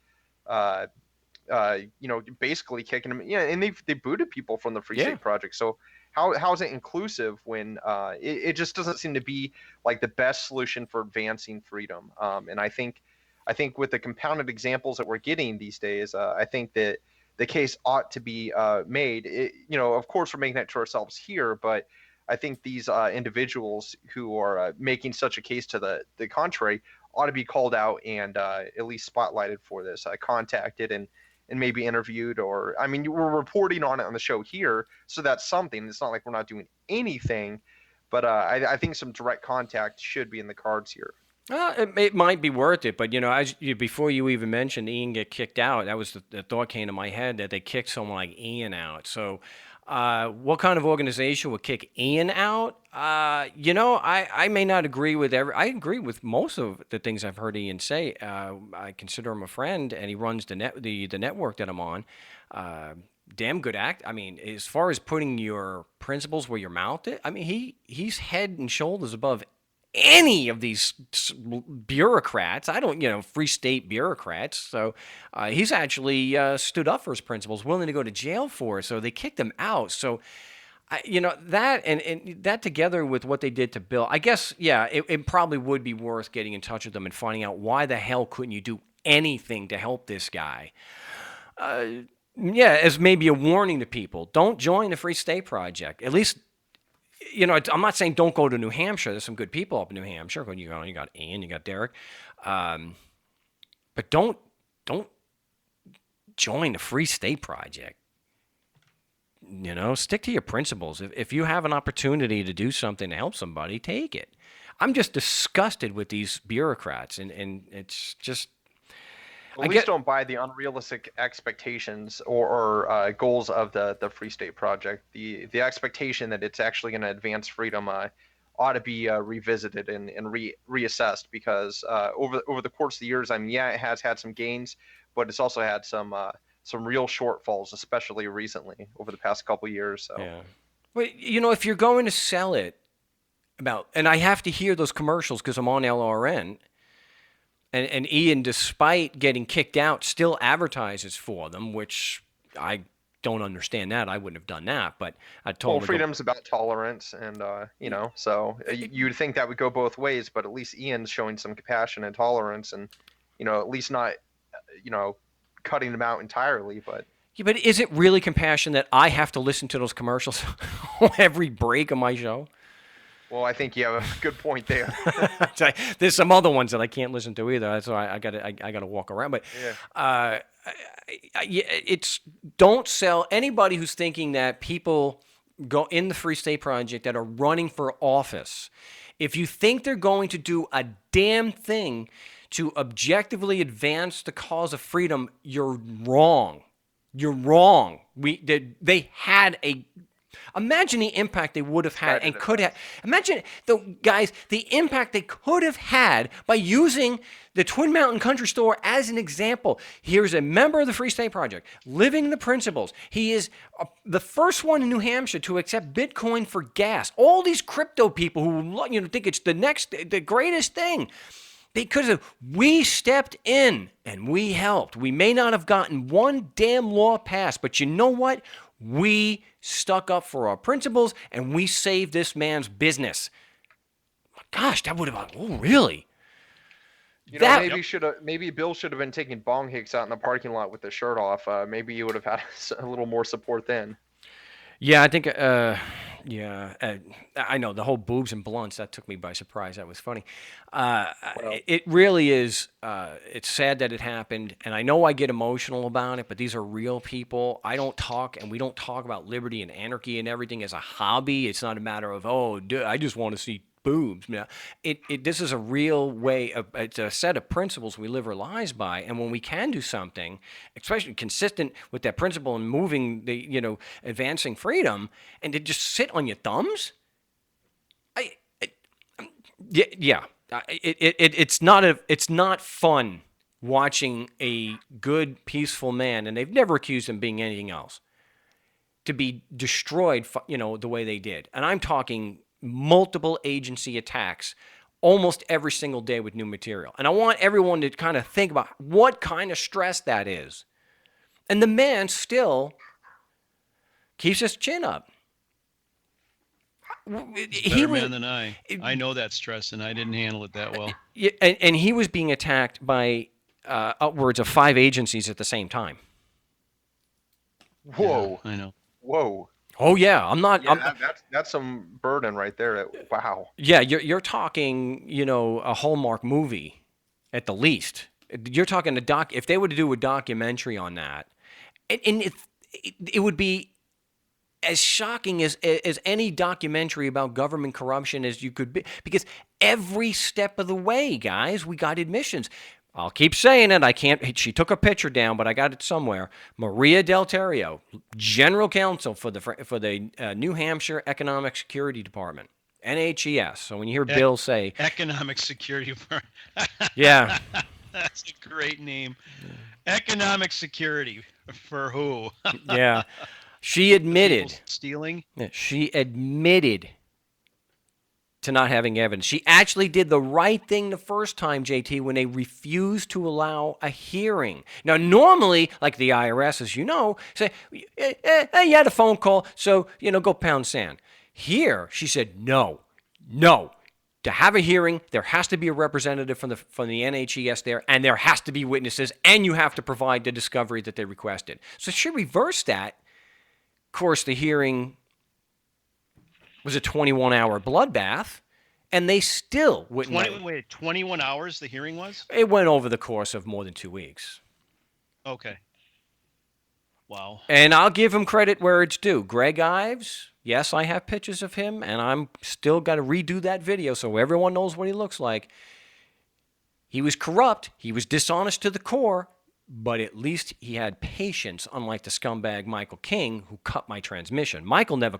basically kicking him. Yeah, and they booted people from the Free State Project. So how is it inclusive when it just doesn't seem to be like the best solution for advancing freedom? And I think with the compounded examples that we're getting these days, I think that the case ought to be made. Of course, we're making that to ourselves here, but I think these individuals who are making such a case to the contrary ought to be called out and at least spotlighted for this, contacted and maybe interviewed, or I mean, we're reporting on it on the show here, so that's something. It's not like we're not doing anything, but I think some direct contact should be in the cards here. It might be worth it, but before you even mentioned Ian get kicked out, that was the thought came to my head that they kicked someone like Ian out. So, what kind of organization would kick Ian out? I may not agree with I agree with most of the things I've heard Ian say. I consider him a friend, and he runs the network that I'm on. Damn good act. I mean, as far as putting your principles where your mouth is, I mean, he's head and shoulders above any of these bureaucrats. I don't, free state bureaucrats. So he's actually stood up for his principles, willing to go to jail for it. So they kicked him out. So, that and that together with what they did to Bill, I guess, yeah, it probably would be worth getting in touch with them and finding out why the hell couldn't you do anything to help this guy. Yeah, as maybe a warning to people. Don't join the Free State Project. At least, I'm not saying don't go to New Hampshire. There's some good people up in New Hampshire. You got Ian, you got Derek. But don't join the Free State Project. Stick to your principles. If you have an opportunity to do something to help somebody, take it. I'm just disgusted with these bureaucrats, and it's just... At least don't buy the unrealistic expectations or goals of the Free State Project. The expectation that it's actually going to advance freedom ought to be revisited and reassessed, because over the course of the years, I mean, yeah, it has had some gains, but it's also had some real shortfalls, especially recently over the past couple of years. So. Yeah. Well, if you're going to sell it and I have to hear those commercials because I'm on LRN. And Ian, despite getting kicked out, still advertises for them, which I don't understand that. I wouldn't have done that, but I told him. Well, freedom's about tolerance, and so you'd think that would go both ways, but at least Ian's showing some compassion and tolerance, and at least not, cutting them out entirely, but. Yeah, but is it really compassion that I have to listen to those commercials every break of my show? Well, I think you have a good point there. There's some other ones that I can't listen to either. That's why I gotta walk around. But it's don't sell anybody who's thinking that people go in the Free State Project that are running for office. If you think they're going to do a damn thing to objectively advance the cause of freedom, you're wrong. You're wrong. They had a. Imagine the impact they would have had and could have. Imagine the impact they could have had by using the Twin Mountain Country Store as an example. Here's a member of the Free State Project living the principles. He is the first one in New Hampshire to accept Bitcoin for gas. All these crypto people who think it's the greatest thing. Because we stepped in and we helped. We may not have gotten one damn law passed, but you know what? We stuck up for our principles, and we saved this man's business. Gosh, that would have been, really? Maybe Bill should have been taking bong hits out in the parking lot with the shirt off. Maybe you would have had a little more support then. Yeah, I think, I know, the whole boobs and blunts, that took me by surprise. That was funny. It really is, it's sad that it happened, and I know I get emotional about it, but these are real people. We don't talk about liberty and anarchy and everything as a hobby. It's not a matter of, I just want to see boobs. This is a real way it's a set of principles we live our lives by, and when we can do something, especially consistent with that principle and moving advancing freedom, and to just sit on your thumbs, it's not fun watching a good, peaceful man, and they've never accused him of being anything else, to be destroyed, the way they did, and I'm talking multiple agency attacks almost every single day with new material. And I want everyone to kind of think about what kind of stress that is. And the man still keeps his chin up. Better man than I. I know that stress, and I didn't handle it that well. And he was being attacked by upwards of 5 agencies at the same time. Whoa. Yeah, I know. Whoa. Oh yeah, I'm not. Yeah, that's some burden right there. Wow. Yeah, you're talking, a Hallmark movie, at the least. You're talking a doc. If they were to do a documentary on that, and it would be as shocking as any documentary about government corruption as you could be, because every step of the way, guys, we got admissions. I'll keep saying it. I can't. She took a picture down, but I got it somewhere. Maria Del Terrio, General Counsel for the New Hampshire Economic Security Department, NHES. So when you hear Bill say Economic Security. Yeah. That's a great name. Economic Security for who? Yeah, she admitted. People stealing. Yeah, she admitted to not having evidence. She actually did the right thing the first time, JT, when they refused to allow a hearing. Now, normally, like the IRS, as you know, say, you had a phone call, so, go pound sand. Here, she said, no. To have a hearing, there has to be a representative from the NHES there, and there has to be witnesses, and you have to provide the discovery that they requested. So she reversed that. Of course, the hearing was a 21-hour bloodbath, and they still wouldn't. 21 hours the hearing was? It went over the course of more than 2 weeks. Okay. Wow. And I'll give him credit where it's due. Greg Ives, yes, I have pictures of him, and I'm still got to redo that video so everyone knows what he looks like. He was corrupt. He was dishonest to the core. But at least he had patience, unlike the scumbag Michael King, who cut my transmission. Ives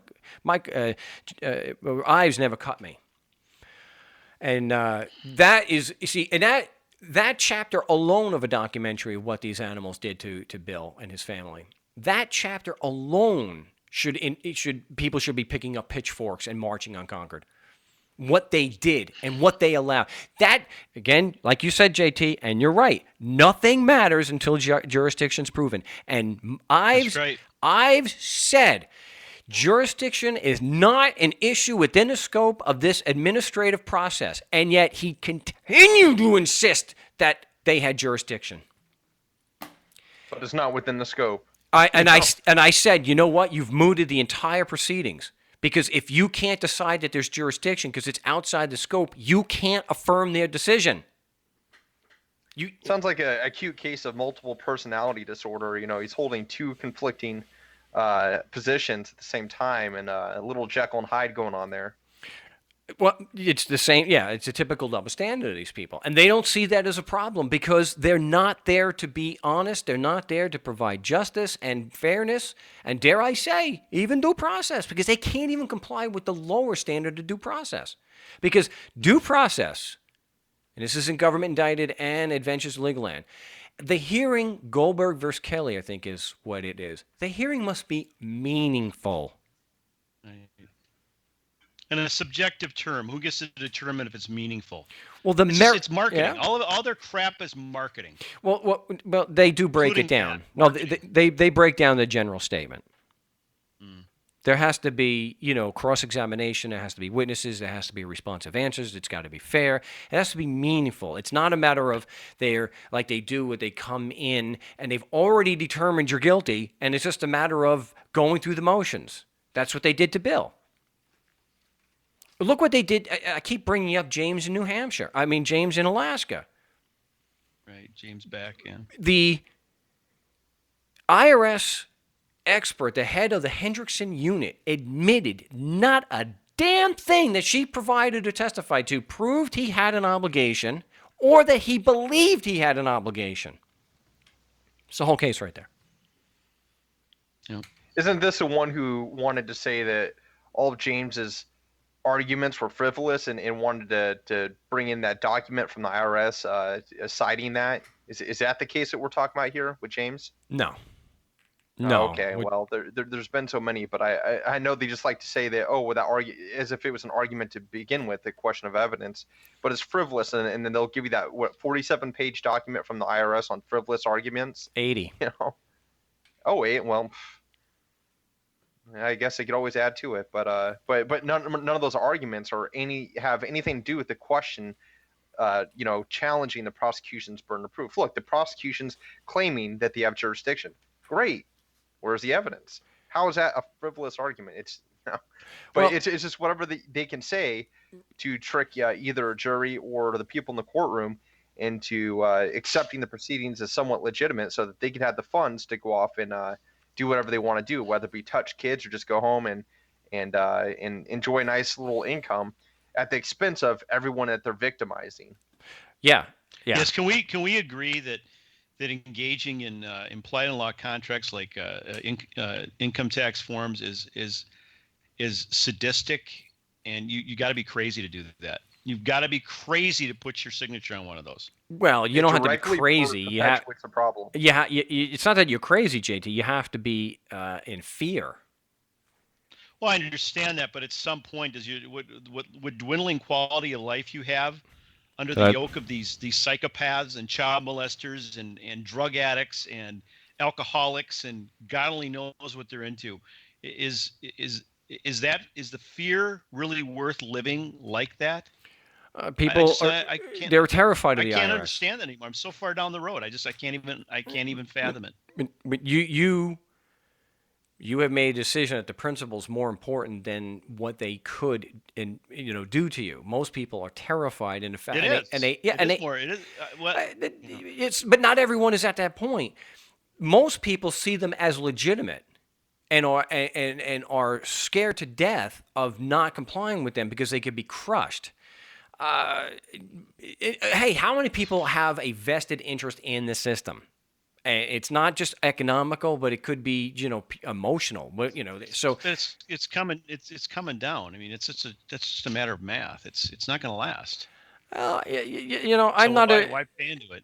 never cut me. And that is, you see, and that chapter alone of a documentary of what these animals did to Bill and his family, that chapter alone people should be picking up pitchforks and marching on Concord. What they did and what they allowed. That, again, like you said, JT, and you're right, nothing matters until jurisdiction's proven. And Ives said jurisdiction is not an issue within the scope of this administrative process, and yet he continued to insist that they had jurisdiction. But it's not within the scope. I said, you know what? You've mooted the entire proceedings. Because if you can't decide that there's jurisdiction because it's outside the scope, you can't affirm their decision. Sounds like an acute case of multiple personality disorder. He's holding two conflicting positions at the same time, and a little Jekyll and Hyde going on there. Well, it's the same. Yeah, it's a typical double standard of these people. And they don't see that as a problem because they're not there to be honest. They're not there to provide justice and fairness and, dare I say, even due process, because they can't even comply with the lower standard of due process. Because due process, and this is in Government Indicted and Adventures of Legal Land, the hearing, Goldberg versus Kelly, I think is what it is. The hearing must be meaningful. And a subjective term. Who gets to determine if it's meaningful? Well, it's marketing. Yeah. All their crap is marketing. Well, they do break it down. No, they break down the general statement. There has to be, cross-examination. There has to be witnesses. There has to be responsive answers. It's got to be fair. It has to be meaningful. It's not a matter of they come in and they've already determined you're guilty, and it's just a matter of going through the motions. That's what they did to Bill. Look what they did. I keep bringing up James in New Hampshire. I mean, James in Alaska. Right, James back in. The IRS expert, the head of the Hendrickson unit, admitted not a damn thing that she provided or testified to proved he had an obligation or that he believed he had an obligation. It's the whole case right there. Yep. Isn't this the one who wanted to say that all of James's arguments were frivolous and wanted to bring in that document from the IRS citing that? Is that the case that we're talking about here with James? No. Oh, okay. Well, there's been so many, but I know they just like to say that, as if it was an argument to begin with, the question of evidence, but it's frivolous, and then they'll give you that 47-page document from the IRS on frivolous arguments. 80. Oh, 8. Well, I guess they could always add to it, but none of those arguments have anything to do with the question, challenging the prosecution's burden of proof. Look, the prosecution's claiming that they have jurisdiction. Great. Where's the evidence? How is that a frivolous argument? It's but Well, it's just whatever they can say to trick either a jury or the people in the courtroom into accepting the proceedings as somewhat legitimate, so that they can have the funds to go off and do whatever they want to do, whether it be touch kids or just go home and enjoy a nice little income at the expense of everyone that they're victimizing. yeah, yeah. Yes, can we agree that engaging in implied in law contracts like income tax forms is sadistic, and you got to be crazy to do that. You've got to be crazy to put your signature on one of those. Well, you It don't have to be directly crazy. You have, perpetuates the problem. it's not that you're crazy, JT. You have to be in fear. Well, I understand that, but at some point, does you would dwindling quality of life you have under the yoke of these psychopaths and child molesters and drug addicts and alcoholics and God only knows what they're into, is the fear really worth living like that? People are I can't they're terrified of I the can't IRS. understand that anymore. I'm so far down the road. I can't even fathom it. But you have made a decision that the principle is more important than what they could do to you. Most people are terrified, and in fact, It and is. they yeah, It and is they more. It is. What? it's but not everyone is at that point. Most people see them as legitimate and are scared to death of not complying with them because they could be crushed. Hey, how many people have a vested interest in the system? It's not just economical, but it could be, emotional. But so But it's coming down. I mean, that's just a matter of math. It's not going to last. I'm So not why pay into it?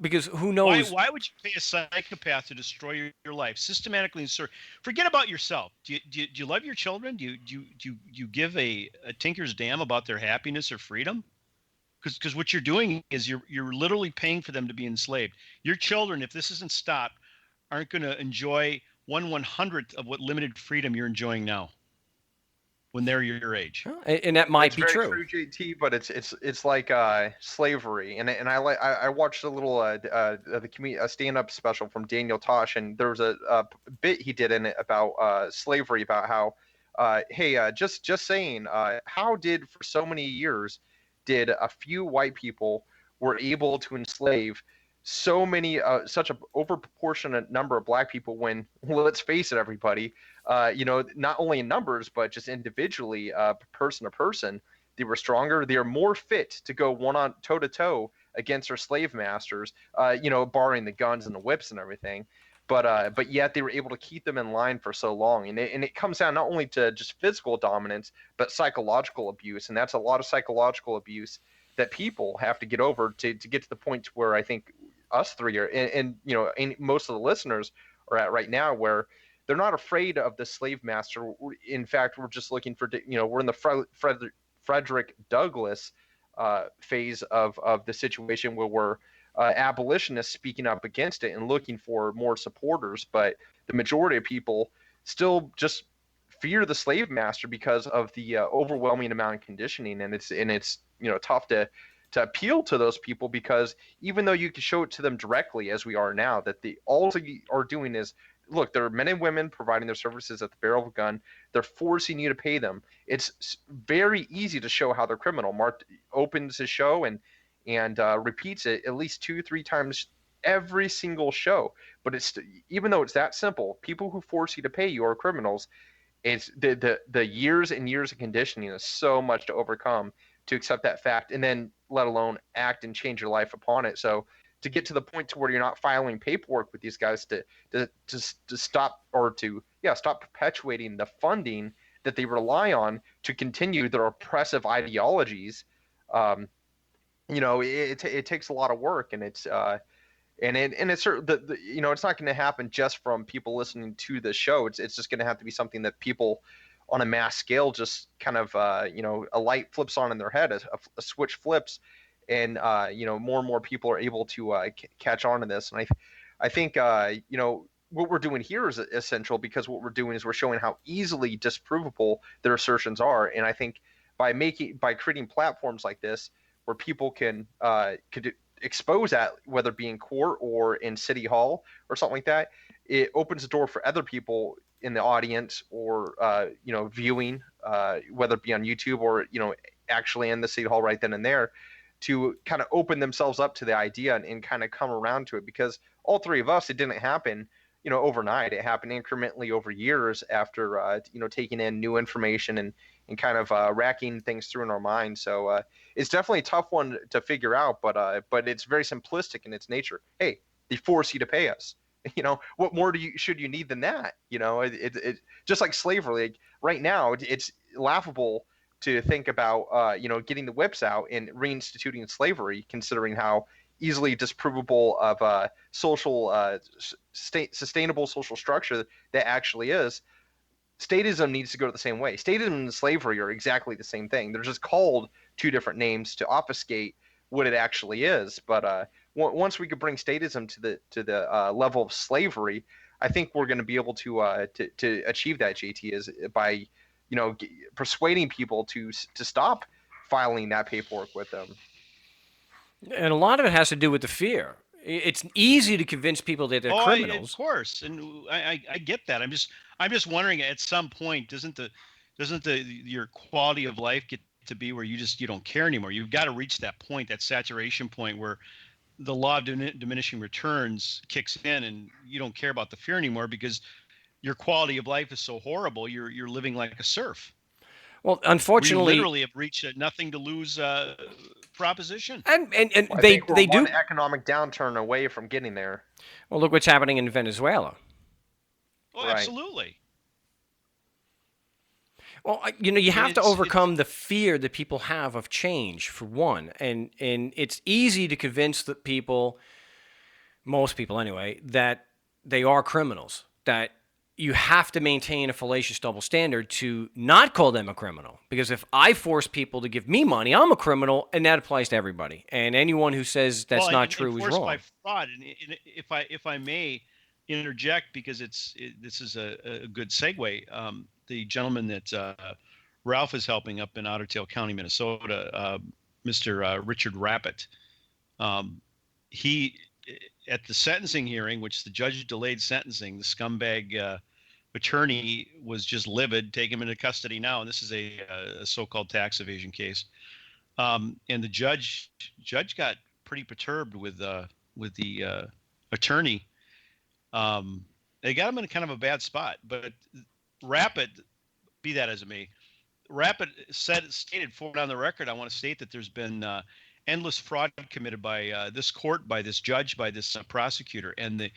because who Why knows? why would you pay a psychopath to destroy your life systematically? Sir, forget about yourself. Do you love your children? Do you give a tinker's damn about their happiness or freedom? Because what you're doing is you're literally paying for them to be enslaved. Your children, if this isn't stopped, aren't going to enjoy 1/100th of what limited freedom you're enjoying now when they're your age. And that might It's be very true. true, JT, but it's like slavery, and I watched a little a stand-up special from Daniel Tosh, and there was a bit he did in it about slavery, about how hey, just saying, how did for so many years did a few white people were able to enslave so many such a overproportionate number of black people when, well, let's face it, everybody, not only in numbers, but just individually, person to person, they were stronger. They are more fit to go one on toe to toe against their slave masters, barring the guns and the whips and everything. But yet they were able to keep them in line for so long, and it comes down not only to just physical dominance, but psychological abuse, and that's a lot of psychological abuse that people have to get over to get to the point where I think us three are, and most of the listeners are at right now, where they're not afraid of the slave master. In fact, we're just looking for, we're in the Frederick Douglass phase of the situation, where we're abolitionists speaking up against it and looking for more supporters. But the majority of people still just fear the slave master because of the overwhelming amount of conditioning, and it's tough to appeal to those people, because even though you can show it to them directly, as we are now, that all they are doing is, look, there are men and women providing their services at the barrel of a gun. They're forcing you to pay them. It's very easy to show how they're criminal. Mark opens his show and repeats it at least 2-3 times every single show. But it's, even though it's that simple, people who force you to pay you are criminals. It's the years and years of conditioning is so much to overcome to accept that fact, and then let alone act and change your life upon it. So to get to the point to where you're not filing paperwork with these guys to stop, or to stop perpetuating the funding that they rely on to continue their oppressive ideologies, it takes a lot of work, and it's it's not going to happen just from people listening to the show. It's just going to have to be something that people on a mass scale just kind of a light flips on in their head, a switch flips, and more and more people are able to catch on to this. And I think what we're doing here is essential, because what we're doing is we're showing how easily disprovable their assertions are. And I think by creating platforms like this where people could expose that, whether it be in court or in city hall or something like that, it opens the door for other people in the audience or viewing, whether it be on YouTube or actually in the City Hall right then and there, to kind of open themselves up to the idea and kind of come around to it. Because all three of us, it didn't happen overnight. It happened incrementally over years after taking in new information and kind of racking things through in our mind. So it's definitely a tough one to figure out, but it's very simplistic in its nature. Hey, they force you to pay us. What more should you need than that? It just like slavery. Like right now, it's laughable to think about getting the whips out and reinstituting slavery, considering how easily disprovable of a social sustainable social structure that actually is. Statism needs to go the same way. Statism and slavery are exactly the same thing. They're just called two different names to obfuscate what it actually is. But once we could bring statism to the level of slavery, I think we're going to be able to achieve that. JT, is by persuading people to stop filing that paperwork with them. And a lot of it has to do with the fear. It's easy to convince people that they're criminals. Of course, and I get that. I'm just wondering, at some point, doesn't your quality of life get to be where you don't care anymore? You've got to reach that point, that saturation point, where the law of diminishing returns kicks in, and you don't care about the fear anymore because your quality of life is so horrible. You're living like a serf. Well, unfortunately, we literally have reached a nothing to lose proposition. And well, they do one economic downturn away from getting there. Well, look what's happening in Venezuela. Oh, right. Absolutely. Well, you have to overcome the fear that people have of change, for one, and it's easy to convince the people, most people anyway, that they are criminals, that you have to maintain a fallacious double standard to not call them a criminal. Because if I force people to give me money, I'm a criminal, and that applies to everybody. And anyone who says that's not true is wrong. By fraud, and if I may interject, because this is a good segue. The gentleman that Ralph is helping up in Otter Tail County, Minnesota, Mr. Richard Rappett, he, at the sentencing hearing, which the judge delayed sentencing, the scumbag attorney was just livid, take him into custody now. And this is a so-called tax evasion case. And the judge got pretty perturbed with the attorney. They got him in kind of a bad spot, but Rappett, be that as it may, Rappett stated forward on the record, I want to state that there's been endless fraud committed by this court, by this judge, by this prosecutor. And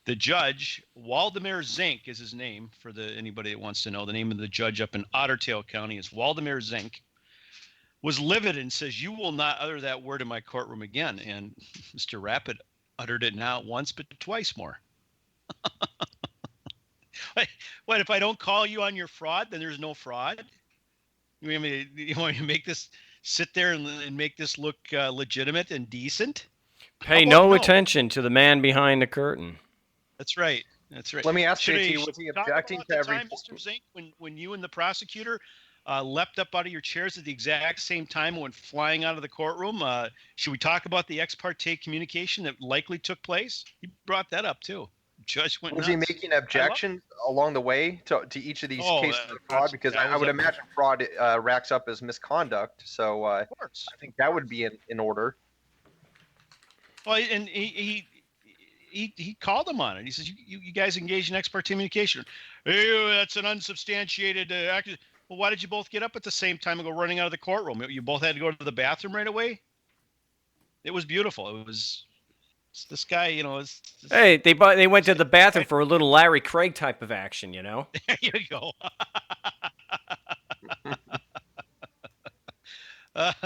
the judge, Waldemar Zink is his name, for anybody that wants to know. The name of the judge up in Otter Tail County is Waldemar Zink, was livid and says, "You will not utter that word in my courtroom again." And Mr. Rappett uttered it not once, but twice more. What, if I don't call you on your fraud, then there's no fraud? You want me to make this, sit there and make this look legitimate and decent? Pay no attention to the man behind the curtain. That's right. That's right. Let me ask JT, was he objecting to every time, Mr. Zink, when you and the prosecutor leapt up out of your chairs at the exact same time and went flying out of the courtroom? Should we talk about the ex parte communication that likely took place? He brought that up too. Judge went Was nuts. he making objections along the way to each of these cases of fraud? Because I would imagine fraud racks up as misconduct. So of course, I think that would be in order. Well, and he called him on it. He says, you guys engaged in ex parte communication. Hey, that's an unsubstantiated act. Well, why did you both get up at the same time and go running out of the courtroom? You both had to go to the bathroom right away? It was beautiful. It was... This guy, hey, they went to the bathroom for a little Larry Craig type of action, There you go.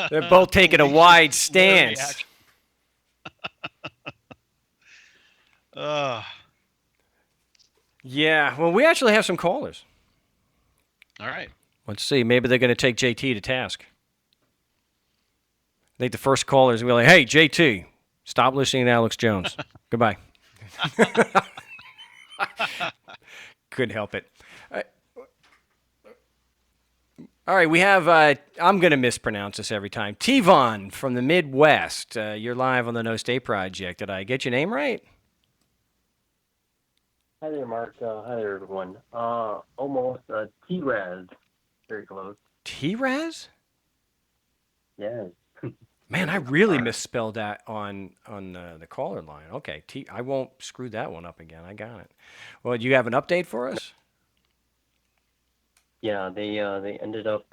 They're both taking a wide stance. Yeah, well, we actually have some callers. All right. Let's see. Maybe they're going to take JT to task. I think the first caller is going to be like, "Hey, JT. Stop listening to Alex Jones. Goodbye." Couldn't help it. All right, we have, I'm going to mispronounce this every time, Tivon from the Midwest. You're live on the No State Project. Did I get your name right? Hi there, Mark. Hi there, everyone. Almost T-Raz. Very close. T-Raz? Yes. Man, I really misspelled that on the caller line. Okay, I won't screw that one up again. I got it. Well, do you have an update for us? Yeah, they ended up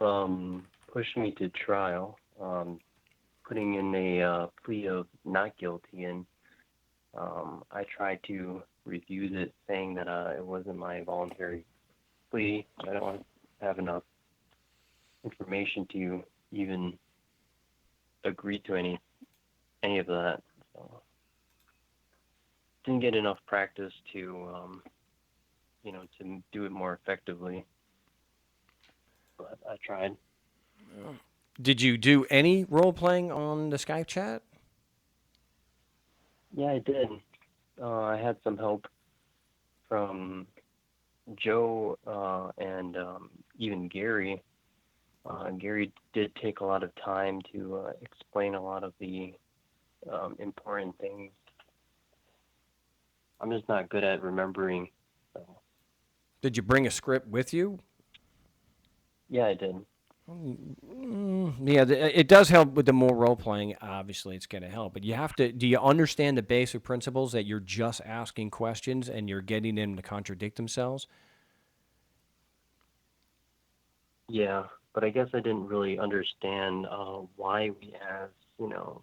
pushing me to trial, putting in a plea of not guilty, and I tried to refuse it, saying that it wasn't my voluntary plea. I don't have enough information to even agree to any of that. So didn't get enough practice to to do it more effectively. But I tried. Did you do any role playing on the Skype chat? Yeah, I did. I had some help from Joe and even Gary. Gary did take a lot of time to explain a lot of the important things. I'm just not good at remembering. So, Did you bring a script with you? yeah, I did. Yeah, it does help with the more role playing. Obviously, it's going to help, but you have to. Do you understand the basic principles that you're just asking questions and you're getting them to contradict themselves? Yeah, but I guess I didn't really understand why we asked, do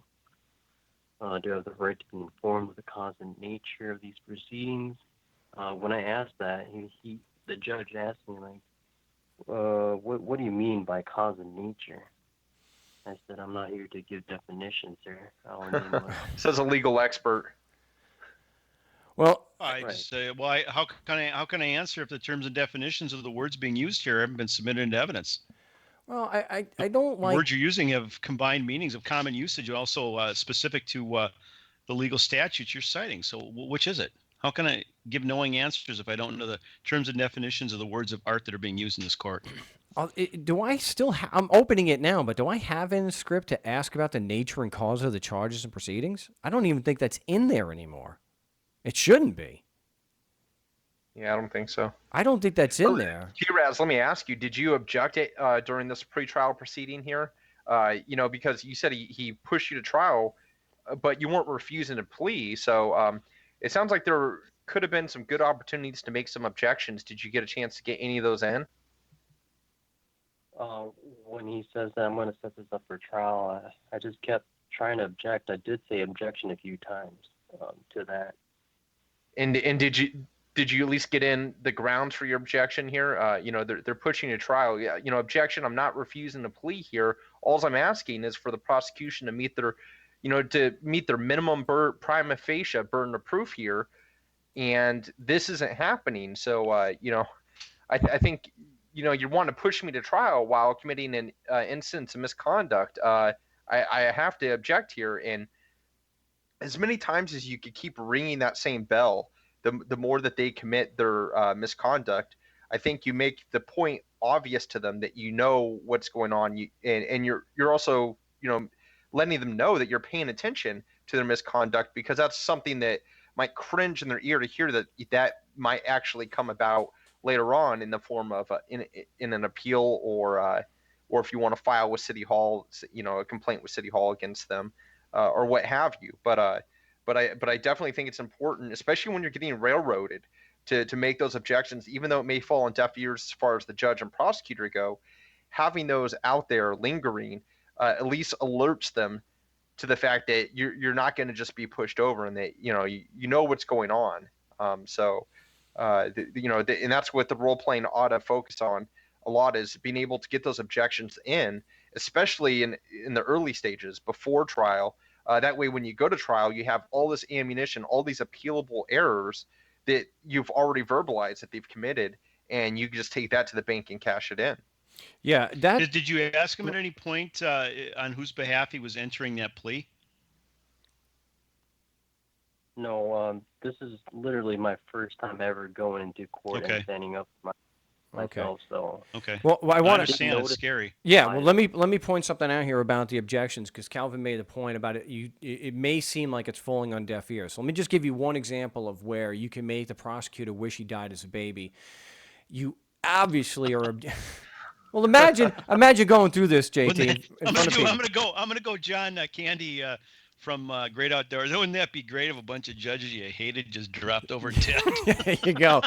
I have the right to be informed of the cause and nature of these proceedings? When I asked that, the judge asked me like, what do you mean by cause and nature? I said, I'm not here to give definitions, sir. I only mean what. Says a legal expert. Well, I Right. just say, well, how can I answer if the terms and definitions of the words being used here haven't been submitted into evidence? I don't The like. words you're using have combined meanings of common usage, also specific to the legal statutes you're citing. So which is it? How can I give knowing answers if I don't know the terms and definitions of the words of art that are being used in this court? Do I still? I'm opening it now, but do I have in the script to ask about the nature and cause of the charges and proceedings? I don't even think that's in there anymore. It shouldn't be. Yeah, I don't think so. I don't think that's in there. T-Raz, let me ask you, did you object during this pretrial proceeding here? Because you said he pushed you to trial, but you weren't refusing a plea. So it sounds like there could have been some good opportunities to make some objections. Did you get a chance to get any of those in? Uh, when he says that I'm going to set this up for trial, I just kept trying to object. I did say objection a few times to that. And did you at least get in the grounds for your objection here? They're pushing you to trial. Yeah, objection. I'm not refusing a plea here. All I'm asking is for the prosecution to meet their minimum prima facie burden of proof here, and this isn't happening. So I think you want to push me to trial while committing an instance of misconduct. I have to object here, and as many times as you could keep ringing that same bell, the more that they commit their misconduct, I think you make the point obvious to them that you know what's going on, and you're also letting them know that you're paying attention to their misconduct, because that's something that might cringe in their ear to hear that might actually come about later on in the form of in an appeal, or if you want to file with City Hall, a complaint with City Hall against them, or what have you. But I definitely think it's important, especially when you're getting railroaded, to make those objections, even though it may fall on deaf ears as far as the judge and prosecutor go. Having those out there lingering at least alerts them to the fact that you're not going to just be pushed over, and that you know what's going on. And that's what the role playing ought to focus on a lot, is being able to get those objections in, especially in the early stages before trial. That way, when you go to trial, you have all this ammunition, all these appealable errors that you've already verbalized that they've committed, and you can just take that to the bank and cash it in. Yeah, that. Did you ask him at any point on whose behalf he was entering that plea? No, this is literally my first time ever going into court and Okay. standing up for Okay. myself. So Okay. Well, I I want to. understand. It's notice- scary. Yeah, I- well, let me point something out here about the objections because Calvin made a point about it. It may seem like it's falling on deaf ears. So let me just give you one example of where you can make the prosecutor wish he died as a baby. You obviously are. Well, imagine going through this, JT, Wouldn't that, in front of people. I'm gonna go John Candy from Great Outdoors. Wouldn't that be great if a bunch of judges you hated just dropped over dead? There you go,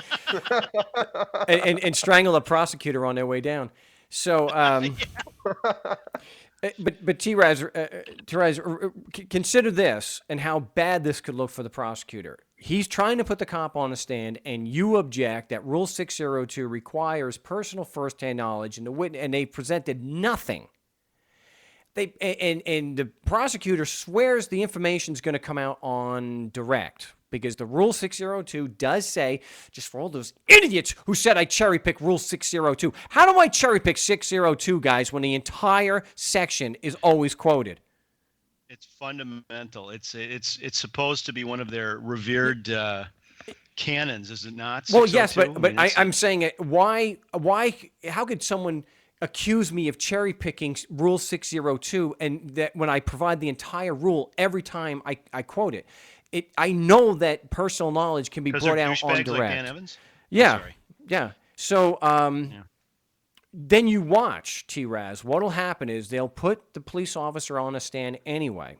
and strangle a prosecutor on their way down. So, but T-Raz, consider this and how bad this could look for the prosecutor. He's trying to put the cop on the stand, and you object that Rule 602 requires personal first-hand knowledge, and they presented nothing. And the prosecutor swears the information is going to come out on direct because the Rule 602 does say, just for all those idiots who said I cherry pick Rule 602. How do I cherry pick 602, guys, when the entire section is always quoted? It's fundamental. It's supposed to be one of their revered canons, is it not? Well, yes, 602? but I mean, I'm saying it. Why? How could someone accuse me of cherry picking Rule 602 and that when I provide the entire rule every time I quote it? I know that personal knowledge can be 'cause brought they're out on douchebags direct. like Dan Evans? Yeah, Sorry. yeah. So then you watch, T-Raz. What'll happen is they'll put the police officer on a stand anyway.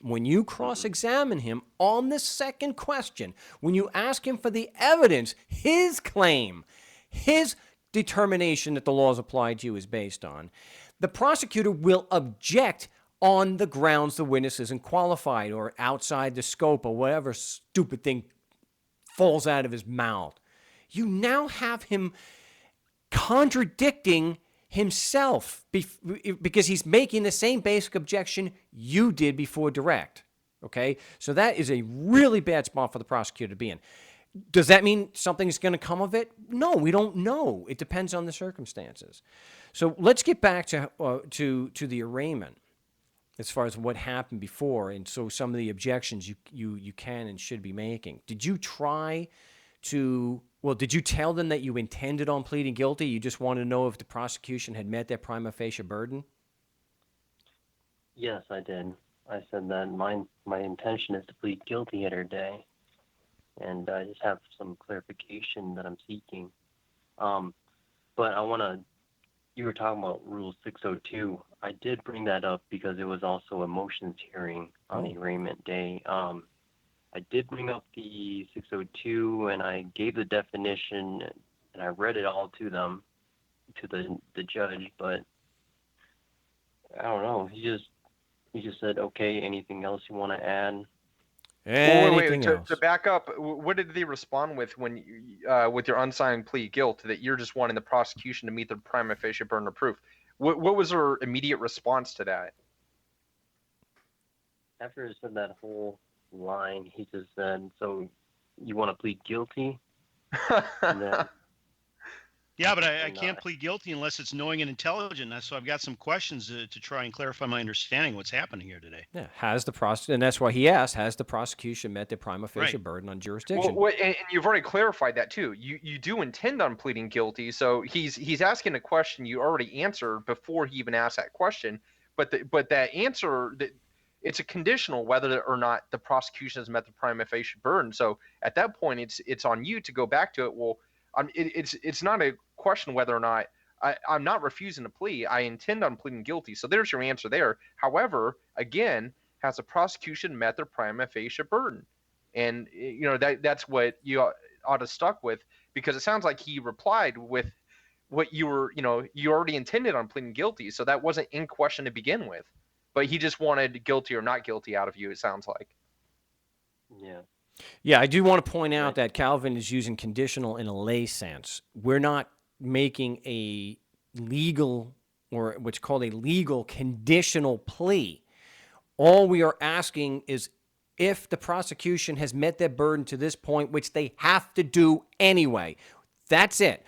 When you cross-examine him on the second question, when you ask him for the evidence, his claim, his determination that the laws applied to you is based on, the prosecutor will object on the grounds the witness isn't qualified or outside the scope or whatever stupid thing falls out of his mouth. You now have him contradicting himself because he's making the same basic objection you did before direct. Okay? So that is a really bad spot for the prosecutor to be in. Does that mean something's going to come of it? No, we don't know. It depends on the circumstances. So let's get back to the arraignment as far as what happened before, and so some of the objections you can and should be making. Did you try to? Well, did you tell them that you intended on pleading guilty? You just wanted to know if the prosecution had met their prima facie burden? Yes, I did. I said that my intention is to plead guilty at her day, and I just have some clarification that I'm seeking. But I want to. You were talking about Rule 602. I did bring that up because it was also a motions hearing on the arraignment day. I did bring up the 602, and I gave the definition, and I read it all to them, to the judge. But I don't know. He just said, "Okay, anything else you want to add?" Anything else? To back up, what did they respond with when with your unsigned plea guilt that you're just wanting the prosecution to meet the prima facie burden of proof? What was their immediate response to that? After he said that whole line, he just said, "So you want to plead guilty?" And then, Yeah, but I And, can't plead guilty unless it's knowing and intelligent. So I've got some questions to try and clarify my understanding of what's happening here today. Yeah, and that's why he asked, has the prosecution met the prima facie Right. burden on jurisdiction? Well, and you've already clarified that too. You do intend on pleading guilty, so he's asking a question you already answered before he even asked that question. But that answer, it's a conditional whether or not the prosecution has met the prima facie burden. So at that point, it's on you to go back to it. Well, it's not a question whether or not I'm not refusing to plea. I intend on pleading guilty. So there's your answer there. However, again, has the prosecution met their prima facie burden? And that's what you ought to stuck with, because it sounds like he replied with what you already intended on pleading guilty. So that wasn't in question to begin with, but he just wanted guilty or not guilty out of you, it sounds like. yeah. Yeah, I do want to point out that Calvin is using conditional in a lay sense. We're not making a legal, or what's called a legal conditional plea. All we are asking is if the prosecution has met their burden to this point, which they have to do anyway. That's it.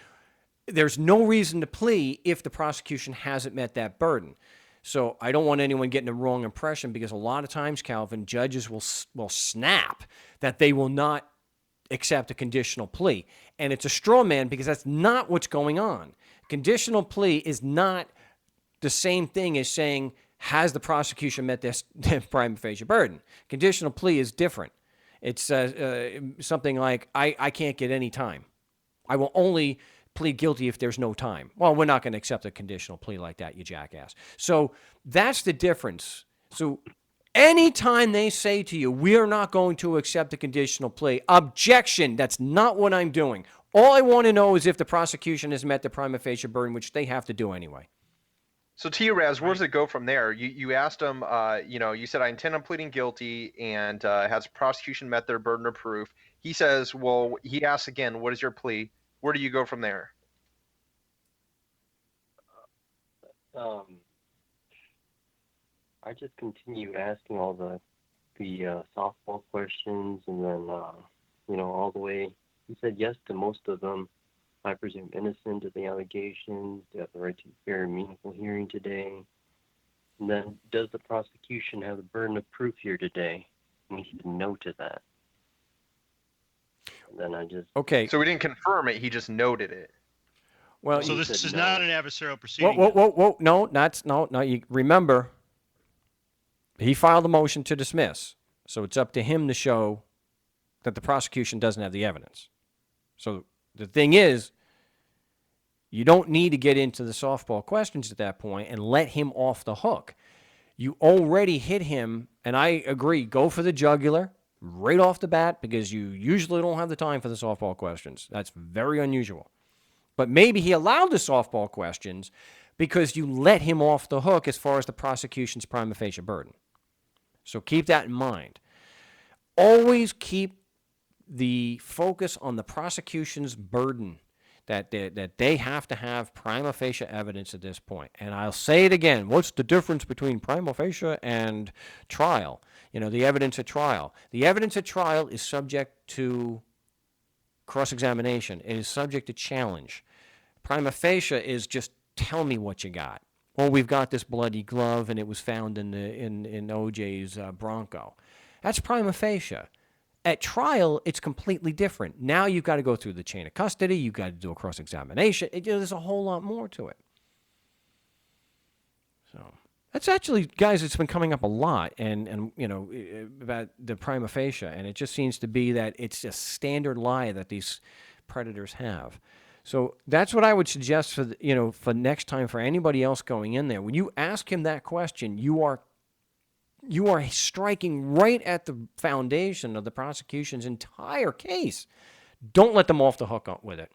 There's no reason to plea if the prosecution hasn't met that burden. So I don't want anyone getting the wrong impression, because a lot of times, Calvin, judges will snap that they will not accept a conditional plea. And it's a straw man because that's not what's going on. Conditional plea is not the same thing as saying, has the prosecution met this prima facie burden? Conditional plea is different. It's something like, I can't get any time. I will only plead guilty if there's no time. Well, we're not going to accept a conditional plea like that, you jackass. So that's the difference. So anytime they say to you, we are not going to accept a conditional plea, objection, that's not what I'm doing. All I want to know is if the prosecution has met the prima facie burden, which they have to do anyway. So T-Raz, where does it go from there? You asked him, you said, I intend on pleading guilty, and has prosecution met their burden of proof? He says, well, he asks again, what is your plea? Where do you go from there? I just continue asking all the softball questions, and then all the way. He said yes to most of them. I presume innocent of the allegations. They have the right to a fair and meaningful hearing today. And then, does the prosecution have the burden of proof here today? And he said no to that. And then I just... Okay. So he didn't confirm it, he just noted it. Well, So this is no. not an adversarial proceeding. Whoa. No. You remember, he filed a motion to dismiss. So it's up to him to show that the prosecution doesn't have the evidence. So the thing is, you don't need to get into the softball questions at that point and let him off the hook. You already hit him, and I agree, go for the jugular right off the bat because you usually don't have the time for the softball questions. That's very unusual. But maybe he allowed the softball questions because you let him off the hook as far as the prosecution's prima facie burden. So keep that in mind. Always keep the focus on the prosecution's burden, that they have to have prima facie evidence at this point. And I'll say it again. What's the difference between prima facie and trial? The evidence at trial. The evidence at trial is subject to cross-examination. It is subject to challenge. Prima facie is just tell me what you got. Well, we've got this bloody glove, and it was found in OJ's Bronco. That's prima facie. At trial, it's completely different. Now you've got to go through the chain of custody. You've got to do a cross-examination. There's a whole lot more to it. So that's actually, guys, it's been coming up a lot, and about the prima facie, and it just seems to be that it's a standard lie that these predators have. So that's what I would suggest for next time for anybody else going in there. When you ask him that question, you are striking right at the foundation of the prosecution's entire case. Don't let them off the hook with it.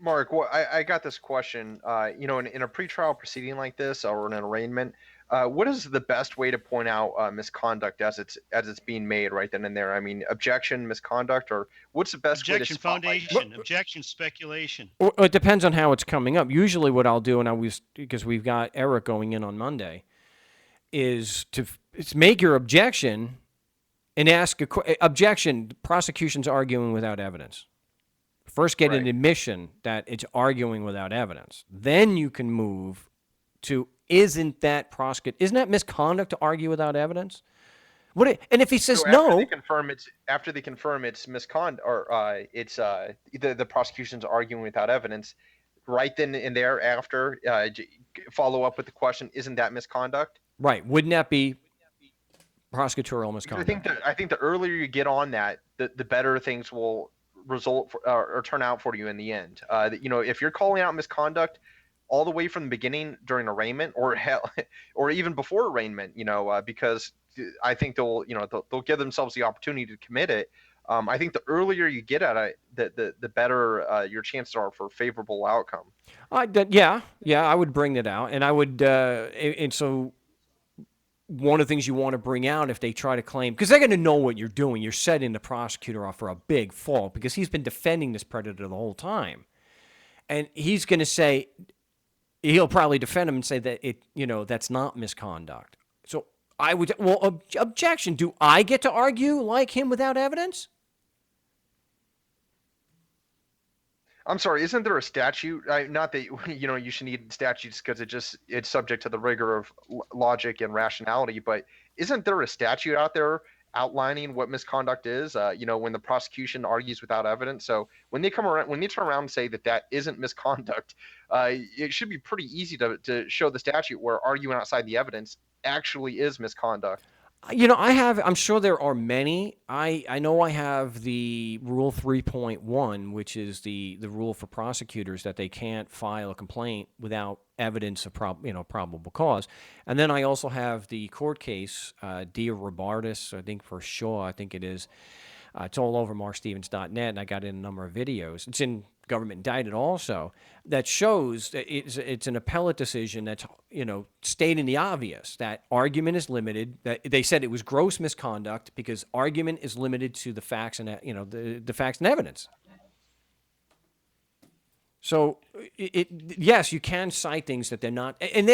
Mark, well, I got this question. In a pretrial proceeding like this or an arraignment, what is the best way to point out misconduct as it's being made right then and there? I mean, objection, misconduct, or what's the best way to foundation, objection, speculation. Well, it depends on how it's coming up. Usually, what I'll do, because we've got Eric going in on Monday, is to make your objection and ask objection. Prosecution's arguing without evidence. First, get an admission that it's arguing without evidence. Then you can move to isn't that misconduct to argue without evidence? And if he says no, after they confirm it's misconduct or it's the prosecution's arguing without evidence. Right then and there, after follow up with the question, isn't that misconduct? Right. Wouldn't that be prosecutorial misconduct? I think the earlier you get on that, the better things will result or turn out for you in the end. If you're calling out misconduct all the way from the beginning during arraignment or even before arraignment, because I think they'll give themselves the opportunity to commit it. I think the earlier you get at it, the better your chances are for a favorable outcome. Yeah, I would bring that out, and I would, and so one of the things you want to bring out if they try to claim, because they're going to know what you're doing, you're setting the prosecutor off for a big fault because he's been defending this predator the whole time, and he's going to say, he'll probably defend him and say that that's not misconduct. So I would, objection. Do I get to argue like him without evidence? I'm sorry, isn't there a statute? Not that you should need statutes because it's subject to the rigor of logic and rationality, but isn't there a statute out there outlining what misconduct is. When the prosecution argues without evidence. So when they turn around and say that that isn't misconduct, it should be pretty easy to show the statute where arguing outside the evidence actually is misconduct. I'm sure there are many. I know I have the Rule 3.1, which is the rule for prosecutors that they can't file a complaint without evidence of probable cause. And then I also have the court case, Dia Robartis, I think for Shaw, I think it is. It's all over markstevens.net, and I got in a number of videos. It's in Government Indicted also, that shows that it's an appellate decision that's, stating the obvious, that argument is limited. That they said it was gross misconduct because argument is limited to the facts and, the facts and evidence. So, yes, you can cite things that they're not, and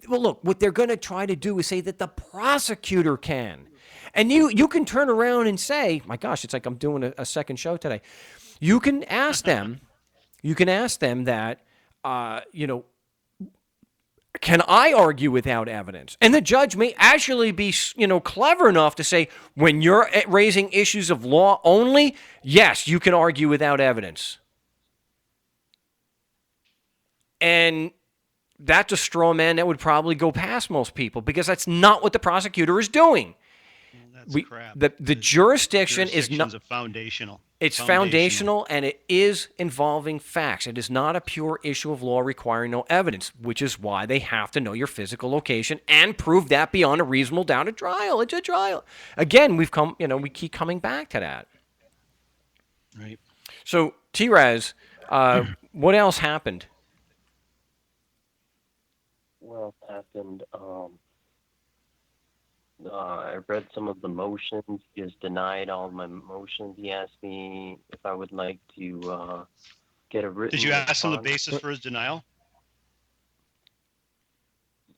look, what they're going to try to do is say that the prosecutor can. And you can turn around and say, my gosh, it's like I'm doing a second show today. You can ask them that, can I argue without evidence? And the judge may actually be, clever enough to say, when you're raising issues of law only, yes, you can argue without evidence. And that's a straw man that would probably go past most people because that's not what the prosecutor is doing. That's crap. The jurisdiction is not foundational. It's foundational, and it is involving facts. It is not a pure issue of law requiring no evidence, which is why they have to know your physical location and prove that beyond a reasonable doubt at trial. It's a trial. Again, we keep coming back to that. Right. So, T-Raz, what else happened? What else happened? I read some of the motions. He just denied all my motions. He asked me if I would like to get a written. Did you ask him the response. basis for his denial?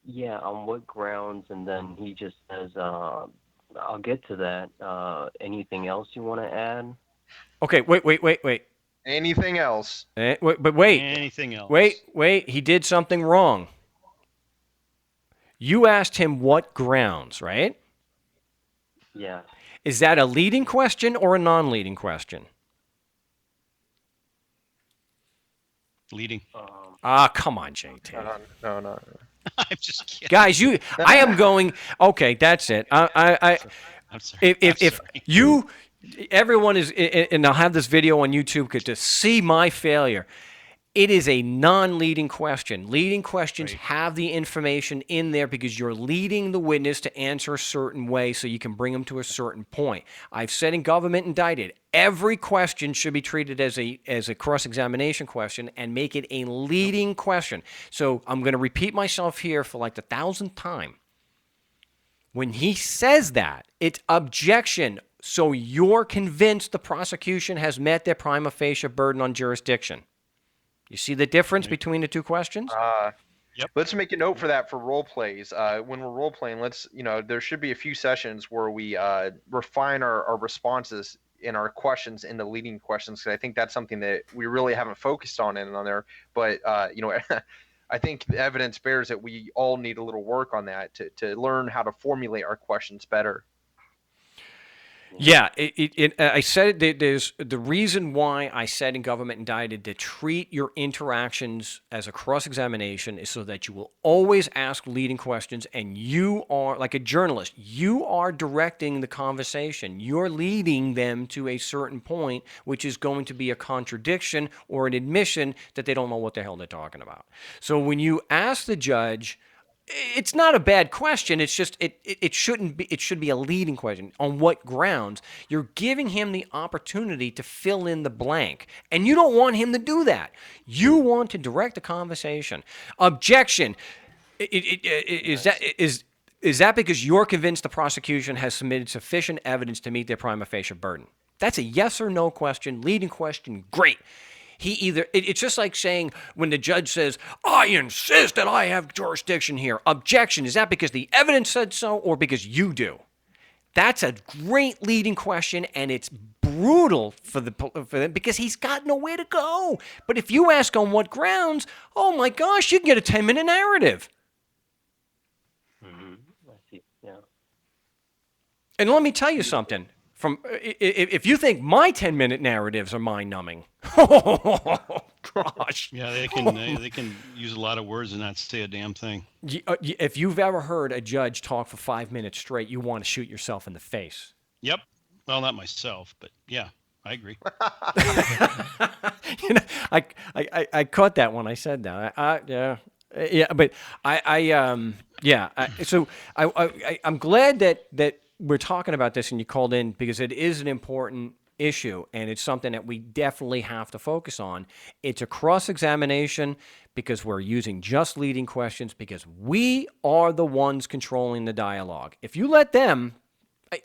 Yeah, on what grounds? And then he just says, "I'll get to that. Anything else you want to add?" Okay, wait. Anything else? Wait. Anything else? Wait. He did something wrong. You asked him what grounds, right? Yeah. Is that a leading question or a non-leading question? Leading. Come on, JT. No. I'm just kidding. Guys, I am going. Okay, that's it. I'm sorry. If you, everyone is, and I'll have this video on YouTube to see my failure. It is a non-leading question. Leading questions have the information in there because you're leading the witness to answer a certain way so you can bring them to a certain point. I've said in Government Indicted, every question should be treated as a cross-examination question and make it a leading question. So I'm going to repeat myself here for like the 1,000th time. When he says that, it's objection. So you're convinced the prosecution has met their prima facie burden on jurisdiction. You see the difference between the two questions? Yep. Let's make a note for that for role plays. When we're role playing, there should be a few sessions where we refine our responses in our questions in the leading questions. Because I think that's something that we really haven't focused on there. But I think the evidence bears that we all need a little work on that to learn how to formulate our questions better. Yeah, I said there's the reason why I said in Government Indicted to treat your interactions as a cross-examination is so that you will always ask leading questions, and you are, like a journalist, you are directing the conversation. You're leading them to a certain point, which is going to be a contradiction or an admission that they don't know what the hell they're talking about. So when you ask the judge, it's not a bad question. It's just it shouldn't be. It should be a leading question. On what grounds? You're giving him the opportunity to fill in the blank, and you don't want him to do that. You want to direct the conversation. Objection. Is that because you're convinced the prosecution has submitted sufficient evidence to meet their prima facie burden? That's a yes or no question. Leading question. Great. It's just like saying when the judge says, I insist that I have jurisdiction here. Objection. Is that because the evidence said so or because you do? That's a great leading question, and it's brutal for them because he's got nowhere to go. But if you ask on what grounds, oh my gosh, you can get a 10-minute narrative. Mm-hmm. I see. Yeah. And let me tell you something. If you think my 10-minute narratives are mind-numbing, oh gosh. Yeah, they can use a lot of words and not say a damn thing. If you've ever heard a judge talk for 5 minutes straight, you want to shoot yourself in the face. Yep. Well, not myself, but yeah, I agree. You know, I caught that when I said that. Yeah, but so I'm glad that we're talking about this and you called in because it is an important issue and it's something that we definitely have to focus on. It's a cross-examination because we're using just leading questions because we are the ones controlling the dialogue. If you let them,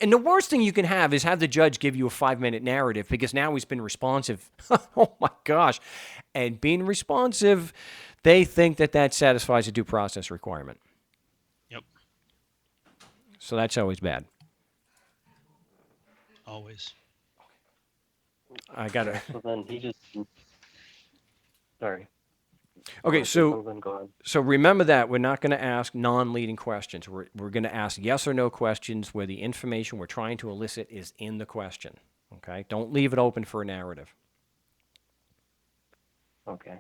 and the worst thing you can have is have the judge give you a 5-minute narrative because now he's been responsive. Oh my gosh. And being responsive, they think that satisfies a due process requirement. Yep. So that's always bad. Always. I got to. So then he just. Sorry. Okay, so Go ahead. so remember that we're not going to ask non-leading questions. We're going to ask yes or no questions where the information we're trying to elicit is in the question. Okay? Don't leave it open for a narrative. Okay.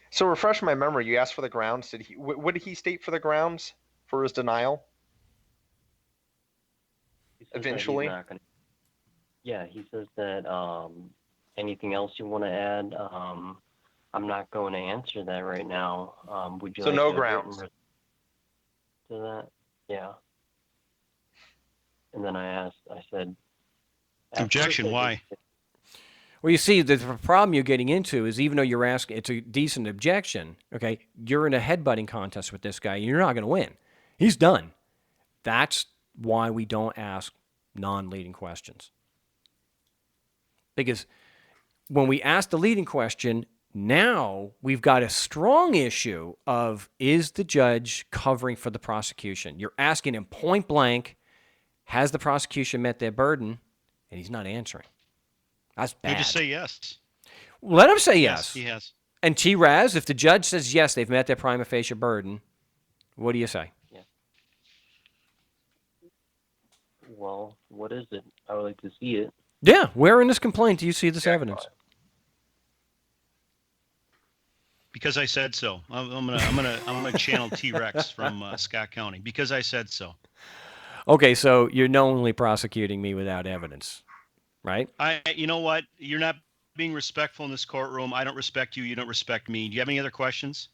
So refresh my memory. You asked for the grounds. What did he state for the grounds for his denial? He says that he's Eventually? not gonna- Yeah, he says that anything else you want to add? I'm not going to answer that right now. Would you So like no a written grounds. to that? Yeah. And then I said. Objection, why? Well, you see, the problem you're getting into is even though you're asking, it's a decent objection, okay, you're in a headbutting contest with this guy. You're not going to win. He's done. That's why we don't ask non-leading questions. Because when we ask the leading question, now we've got a strong issue of is the judge covering for the prosecution? You're asking him point blank, has the prosecution met their burden? And he's not answering. That's bad. You just say yes. Let him say yes. He has. And T-Raz, if the judge says yes, they've met their prima facie burden, what do you say? Yeah. Well, what is it? I would like to see it. Yeah, where in this complaint do you see this evidence? Because I said so. I'm gonna channel T-Rex from Scott County. Because I said so. Okay, so you're knowingly prosecuting me without evidence, right? You know what? You're not being respectful in this courtroom. I don't respect you. You don't respect me. Do you have any other questions?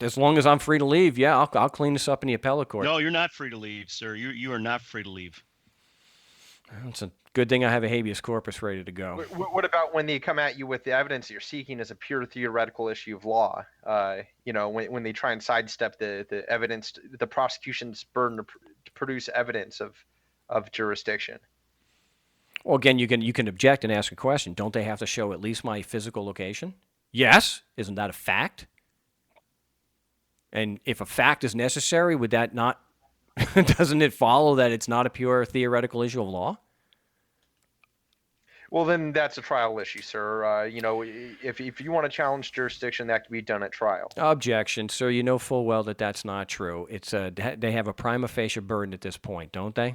As long as I'm free to leave, yeah, I'll clean this up in the appellate court. No, you're not free to leave, sir. You are not free to leave. It's a good thing I have a habeas corpus ready to go. What about when they come at you with the evidence that you're seeking as a pure theoretical issue of law? When they try and sidestep the evidence, the prosecution's burden to produce evidence of jurisdiction. Well, again, you can object and ask a question. Don't they have to show at least my physical location? Yes. Isn't that a fact? And if a fact is necessary, would that not, doesn't it follow that it's not a pure theoretical issue of law? Well, then that's a trial issue, sir. If you want to challenge jurisdiction, that can be done at trial. Objection. So you know full well that that's not true. They have a prima facie burden at this point, don't they?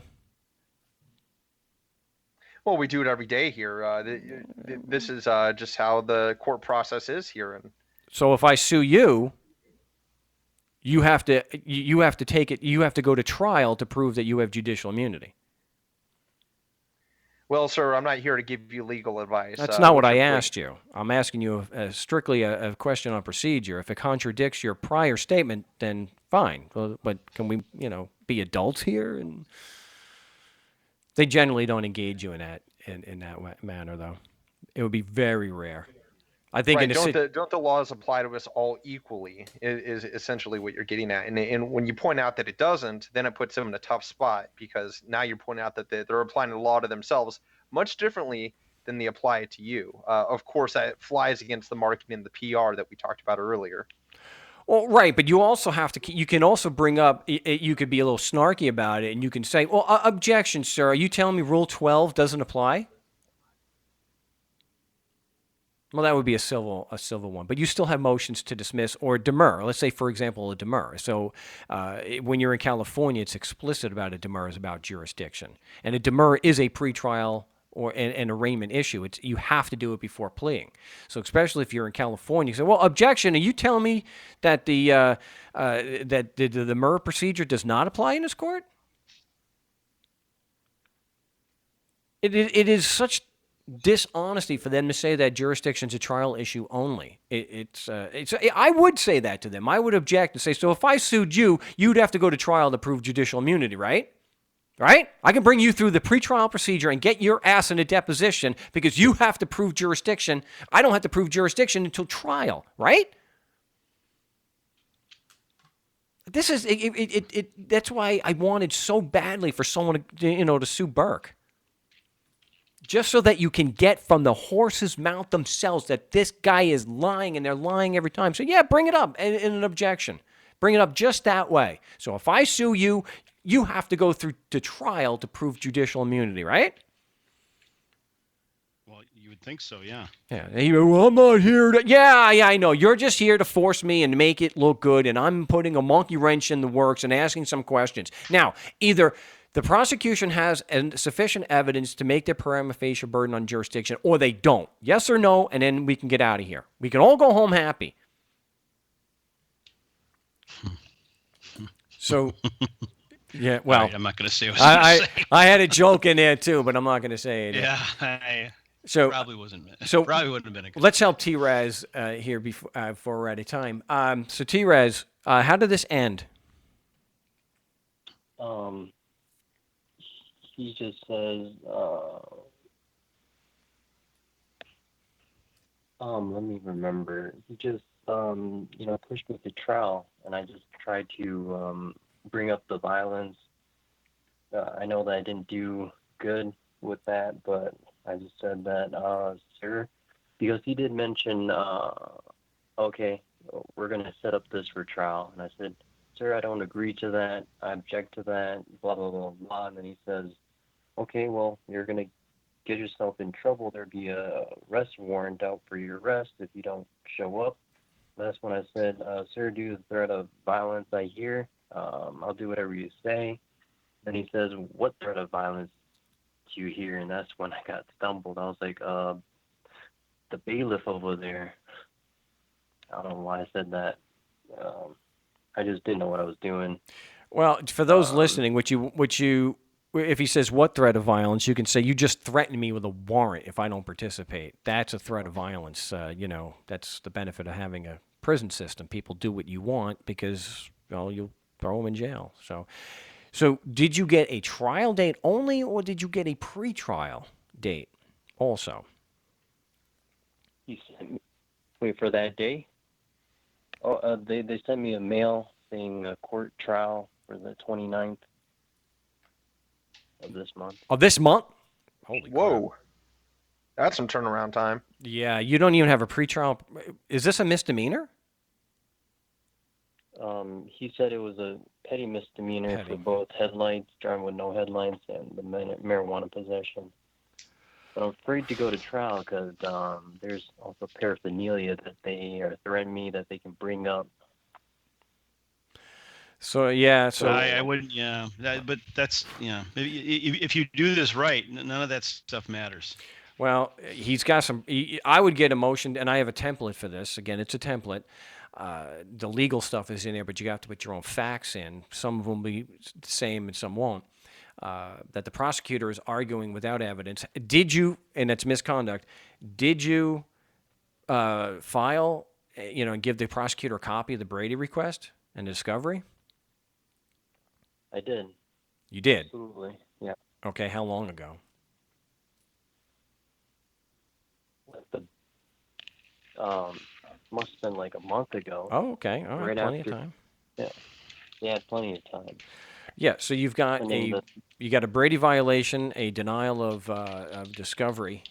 Well, we do it every day here. This is just how the court process is here. And So if I sue you, you have to take it. You have to go to trial to prove that you have judicial immunity. well, sir, I'm not here to give you legal advice. That's not what what's I your plea? asked you. I'm asking you strictly a question on procedure. If it contradicts your prior statement, then fine. But can we, be adults here? And they generally don't engage you in that manner, though. It would be very rare. I think Right, don't the laws apply to us all equally is essentially what you're getting at. And when you point out that it doesn't, then it puts them in a tough spot because now you're pointing out that they're applying the law to themselves much differently than they apply it to you. Of course, that flies against the marketing and the PR that we talked about earlier. Well, right, but you also have to. You can also bring up. You could be a little snarky about it, and you can say, "Well, objection, sir. Are you telling me Rule 12 doesn't apply?" Well, that would be a civil one, but you still have motions to dismiss or demur. Let's say, for example, a demur. So, when you're in California, it's explicit about a demur is about jurisdiction, and a demur is a pretrial or an arraignment issue. It's you have to do it before pleading. So, especially if you're in California, you say, "Well, objection. Are you telling me that the demur procedure does not apply in this court?" It is such dishonesty for them to say that jurisdiction's a trial issue only. I would say that to them. I would object and say, so if I sued you, you'd have to go to trial to prove judicial immunity, right? Right? I can bring you through the pretrial procedure and get your ass in a deposition because you have to prove jurisdiction. I don't have to prove jurisdiction until trial, right? This is that's why I wanted so badly for someone to sue Burke. Just so that you can get from the horse's mouth themselves that this guy is lying, and they're lying every time. So, yeah, bring it up in an objection. Bring it up just that way. So if I sue you, you have to go through to trial to prove judicial immunity, right? Well, you would think so, yeah. Yeah. And you go, well, I'm not here to... Yeah, I know. You're just here to force me and make it look good, and I'm putting a monkey wrench in the works and asking some questions. Now, either... the prosecution has sufficient evidence to make their prima facie burden on jurisdiction, or they don't. Yes or no, and then we can get out of here. We can all go home happy. So, yeah, well, right, I'm not going to say what I was I had a joke in there too, but I'm not going to say it. Yeah, I probably wasn't. Probably wouldn't have been a good let's help T-Raz here before we're out of time. So T-Raz, how did this end? He just says, let me remember. He just, pushed me to trial, and I just tried to bring up the violence. I know that I didn't do good with that, but I just said that, sir, because he did mention, okay, we're going to set up this for trial. And I said, sir, I don't agree to that. I object to that, blah, blah, blah, blah. And then he says, okay, well, you're going to get yourself in trouble. There'd be a arrest warrant out for your arrest if you don't show up. That's when I said, sir, due to the threat of violence I hear, I'll do whatever you say. Then he says, what threat of violence do you hear? And that's when I got stumbled. I was like, the bailiff over there. I don't know why I said that. I just didn't know what I was doing. Well, for those listening, if he says what threat of violence, you can say you just threatened me with a warrant if I don't participate. That's a threat of violence. That's the benefit of having a prison system. People do what you want because you'll throw them in jail. So did you get a trial date only, or did you get a pretrial date also? You sent me, wait for that day? Oh, they sent me a mail saying a court trial for the 29th of this month. Of this month? Holy Whoa. crap. That's some turnaround time. Yeah, you don't even have a pretrial. Is this a misdemeanor? He said it was a petty misdemeanor for both headlights, driving with no headlights, and the marijuana possession. But I'm afraid to go to trial because there's also paraphernalia that they are threatening me that they can bring up. So yeah, I wouldn't. Yeah, but that's if you do this right, none of that stuff matters. Well, he's got some. I would get a motion, and I have a template for this. Again, it's a template. The legal stuff is in there, but you have to put your own facts in. Some of them will be the same, and some won't. That the prosecutor is arguing without evidence. Did you? And that's misconduct. Did you file? And give the prosecutor a copy of the Brady request and the discovery? I did. You did? Absolutely, yeah. Okay, how long ago? Must have been like a month ago. Oh, okay. All right, plenty of time. Yeah, plenty of time. Yeah, so you've got you got a Brady violation, a denial of discovery.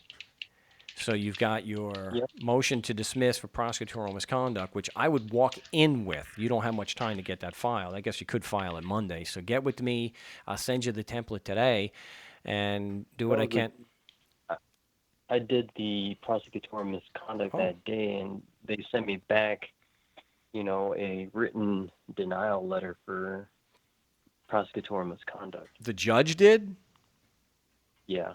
So you've got your motion to dismiss for prosecutorial misconduct, which I would walk in with. You don't have much time to get that filed. I guess you could file it Monday. So get with me. I'll send you the template today, and do what I can. I did the prosecutorial misconduct Oh. that day, and they sent me back, a written denial letter for prosecutorial misconduct. The judge did? Yeah.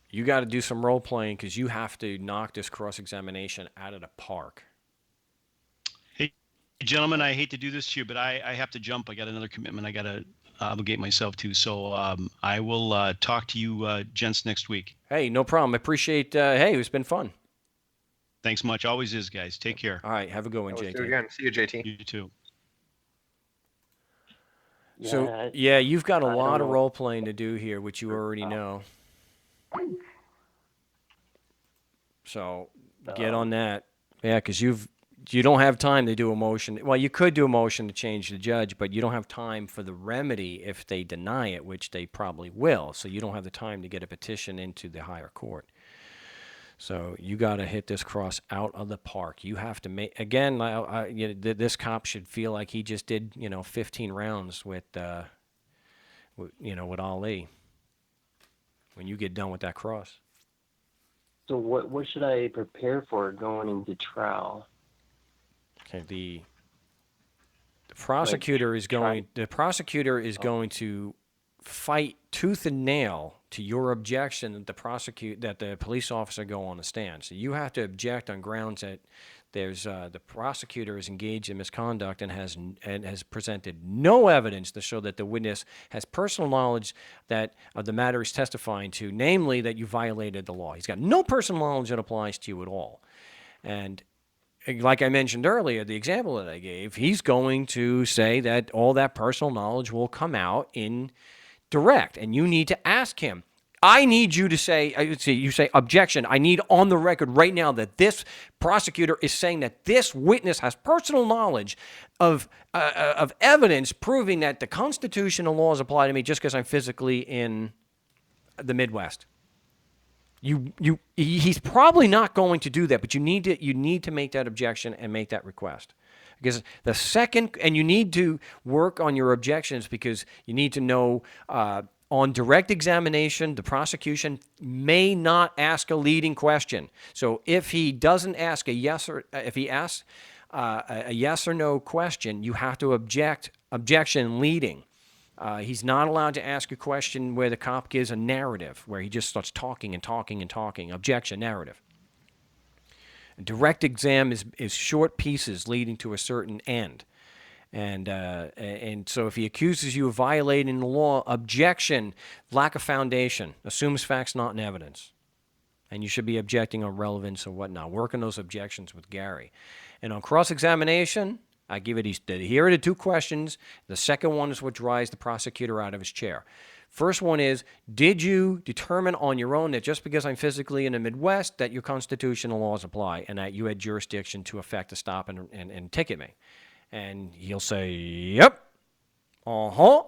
You got to do some role playing because you have to knock this cross examination out of the park. Hey, gentlemen, I hate to do this to you, but I have to jump. I got another commitment I got to obligate myself to. So I will talk to you gents next week. Hey, no problem. I appreciate. Hey, it's been fun. Thanks much. Always is, guys. Take care. All right, have a good one, Let's do it JT. again. See you, JT. You too. So yeah, you've got a I lot don't of know. role playing to do here, which you already know. So get on that. Yeah, because you don't have time to do a motion. Well, you could do a motion to change the judge, but you don't have time for the remedy if they deny it, which they probably will. So you don't have the time to get a petition into the higher court. So you got to hit this cross out of the park. You have to make again. This cop should feel like he just did 15 rounds with Ali. When you get done with that cross. So what should I prepare for going into trial? Okay, the prosecutor is going. The prosecutor is going to fight tooth and nail to your objection that the police officer go on the stand. So you have to object on grounds that there's the prosecutor is engaged in misconduct and has presented no evidence to show that the witness has personal knowledge that of the matter he's testifying to, namely that you violated the law. He's got no personal knowledge that applies to you at all, and like I mentioned earlier, the example that I gave, he's going to say that all that personal knowledge will come out in direct, and you need to ask him. I need you to say, you say objection. I need on the record right now that this prosecutor is saying that this witness has personal knowledge of evidence proving that the constitutional laws apply to me just because I'm physically in the Midwest. He's probably not going to do that, but you need to make that objection and make that request. Because the second, and you need to work on your objections because you need to know on direct examination, the prosecution may not ask a leading question. So if he doesn't ask if he asks a yes or no question, you have to objection leading. He's not allowed to ask a question where the cop gives a narrative, where he just starts talking and talking and talking. Objection, narrative. A direct exam is short pieces leading to a certain end. And so if he accuses you of violating the law, objection, lack of foundation, assumes facts not in evidence. And you should be objecting on relevance or whatnot. Work on those objections with Gary. And on cross-examination, I give it, here are the two questions. The second one is what drives the prosecutor out of his chair. First one is, did you determine on your own that just because I'm physically in the Midwest that your constitutional laws apply and that you had jurisdiction to effect a stop and ticket me? And he'll say, yep. Uh-huh.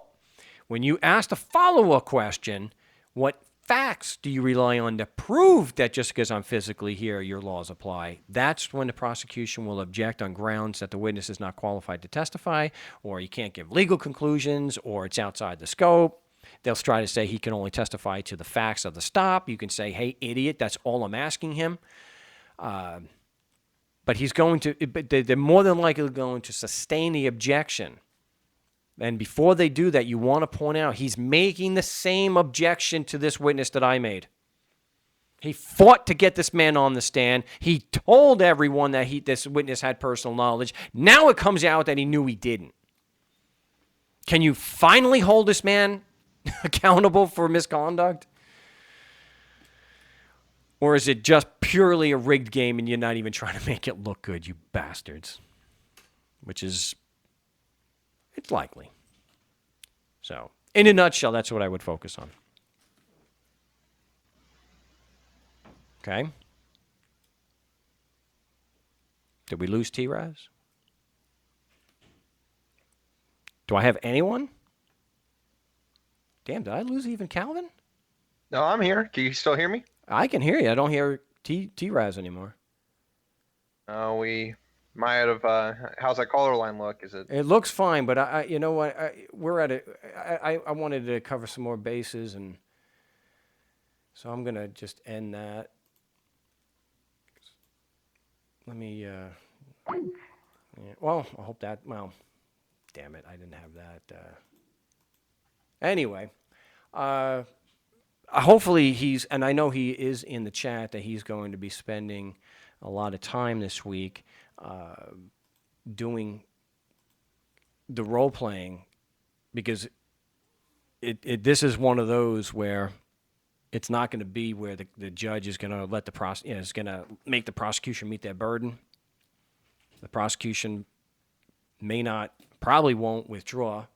When you ask the follow-up question, what facts do you rely on to prove that just because I'm physically here, your laws apply? That's when the prosecution will object on grounds that the witness is not qualified to testify, or you can't give legal conclusions, or it's outside the scope. They'll try to say he can only testify to the facts of the stop. You can say, hey, idiot, that's all I'm asking him. But they're more than likely going to sustain the objection. And before they do that, you want to point out he's making the same objection to this witness that I made. He fought to get this man on the stand. He told everyone that this witness had personal knowledge. Now it comes out that he knew he didn't. Can you finally hold this man accountable for misconduct? Or is it just purely a rigged game and you're not even trying to make it look good, you bastards? Which is, it's likely. So, in a nutshell, that's what I would focus on. Okay? Did we lose T-Raz? Do I have anyone? Damn, did I lose even Calvin? No, I'm here. Can you still hear me? I can hear you. I don't hear T-Raz anymore. We might have. How's that caller line look? Is it? It looks fine, but I you know what? We're at it. I wanted to cover some more bases, and So I'm going to just end that. Let me, yeah, well, I hope that, well, damn it, I didn't have that. Anyway, hopefully he's, and I know he is in the chat, that he's going to be spending a lot of time this week doing the role playing, because this is one of those where it's not going to be where the judge is going to let is going to make the prosecution meet their burden. The prosecution probably won't withdraw,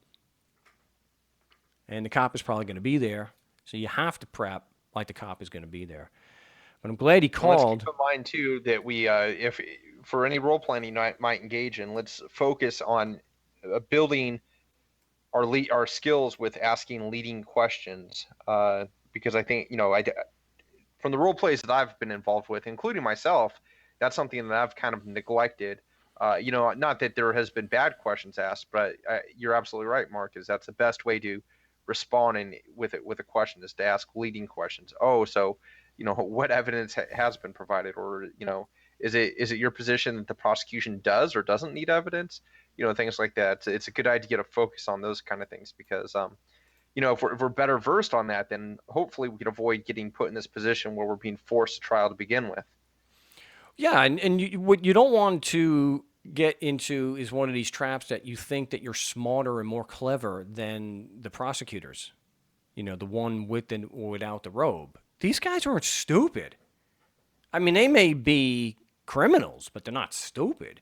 and the cop is probably going to be there. So you have to prep like the cop is going to be there. But I'm glad he called. Let's keep in mind too that we, if for any role playing you might engage in, let's focus on building our skills with asking leading questions. Because I think from the role plays that I've been involved with, including myself, that's something that I've kind of neglected. Not that there has been bad questions asked, but you're absolutely right, Mark. That's the best way to respond with a question is to ask leading questions. Oh, so what evidence has been provided, or is it your position that the prosecution does or doesn't need evidence? Things like that. It's a good idea to focus on those kind of things because if we're better versed on that, then hopefully we can avoid getting put in this position where we're being forced to trial to begin with. Yeah, and what you don't want to get into is one of these traps that you think that you're smarter and more clever than the prosecutors. The one with and without the robe. These guys aren't stupid. I mean, they may be criminals, but they're not stupid.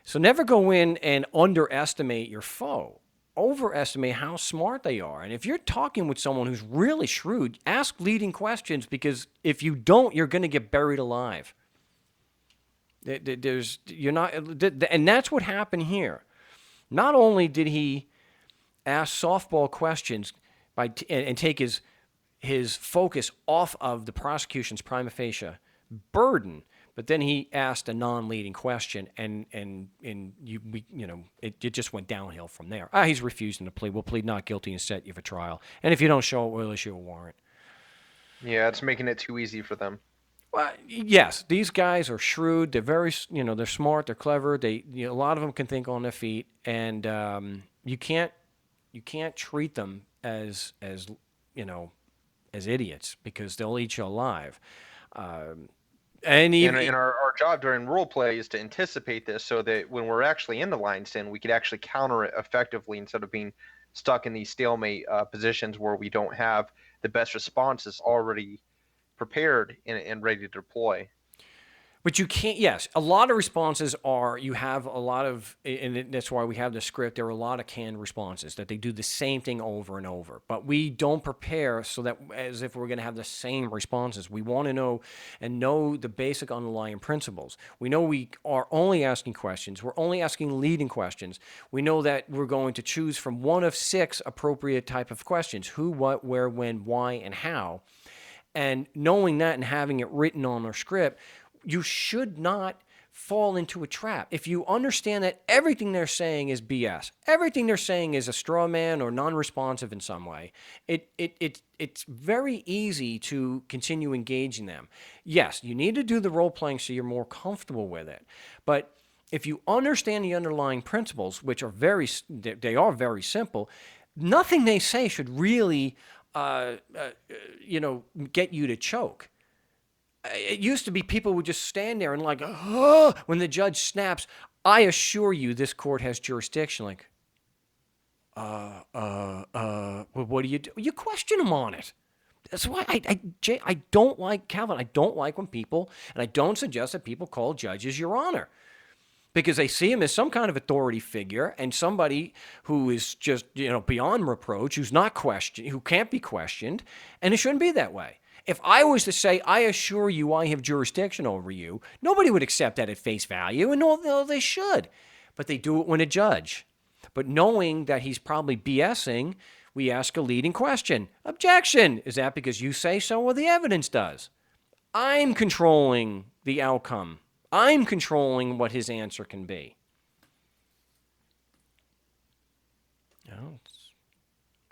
So never go in and underestimate your foe. Overestimate how smart they are. And if you're talking with someone who's really shrewd, ask leading questions, because if you don't, you're going to get buried alive. You're not, and that's what happened here. Not only did he ask softball questions and take his focus off of the prosecution's prima facie burden, but then he asked a non-leading question, and it just went downhill from there. He's refusing to plead. We'll plead not guilty and set you for trial. And if you don't show it, we'll issue a warrant. Yeah, it's making it too easy for them. Well, yes, these guys are shrewd. They're very, they're smart. They're clever. A lot of them can think on their feet, and you can't treat them as idiots, because they'll eat you alive. And our job during role play is to anticipate this, so that when we're actually in the lion's den, we could actually counter it effectively instead of being stuck in these stalemate positions where we don't have the best responses already prepared and ready to deploy. But you can't, yes, a lot of responses you have a lot of, and that's why we have the script, there are a lot of canned responses that they do the same thing over and over. But we don't prepare so that as if we're going to have the same responses. We want to know the basic underlying principles. We know we are only asking questions. We're only asking leading questions. We know that we're going to choose from one of 6 appropriate type of questions: who, what, where, when, why, and how. And knowing that and having it written on our script, you should not fall into a trap. If you understand that everything they're saying is BS, everything they're saying is a straw man or non-responsive in some way, it's very easy to continue engaging them. Yes, you need to do the role-playing so you're more comfortable with it. But if you understand the underlying principles, which are very simple, nothing they say should really get you to choke. It used to be people would just stand there and when the judge snaps, I assure you this court has jurisdiction. Well, what do? You question them on it. That's why I don't like, Calvin, I don't like when people, and I don't suggest that people call judges Your Honor, because they see him as some kind of authority figure and somebody who is just, beyond reproach, who can't be questioned, and it shouldn't be that way. If I was to say, I assure you I have jurisdiction over you, nobody would accept that at face value, and no, they should. But they do it when a judge. But knowing that he's probably BSing, we ask a leading question. Objection! Is that because you say so or the evidence does? I'm controlling the outcome. I'm controlling what his answer can be. It's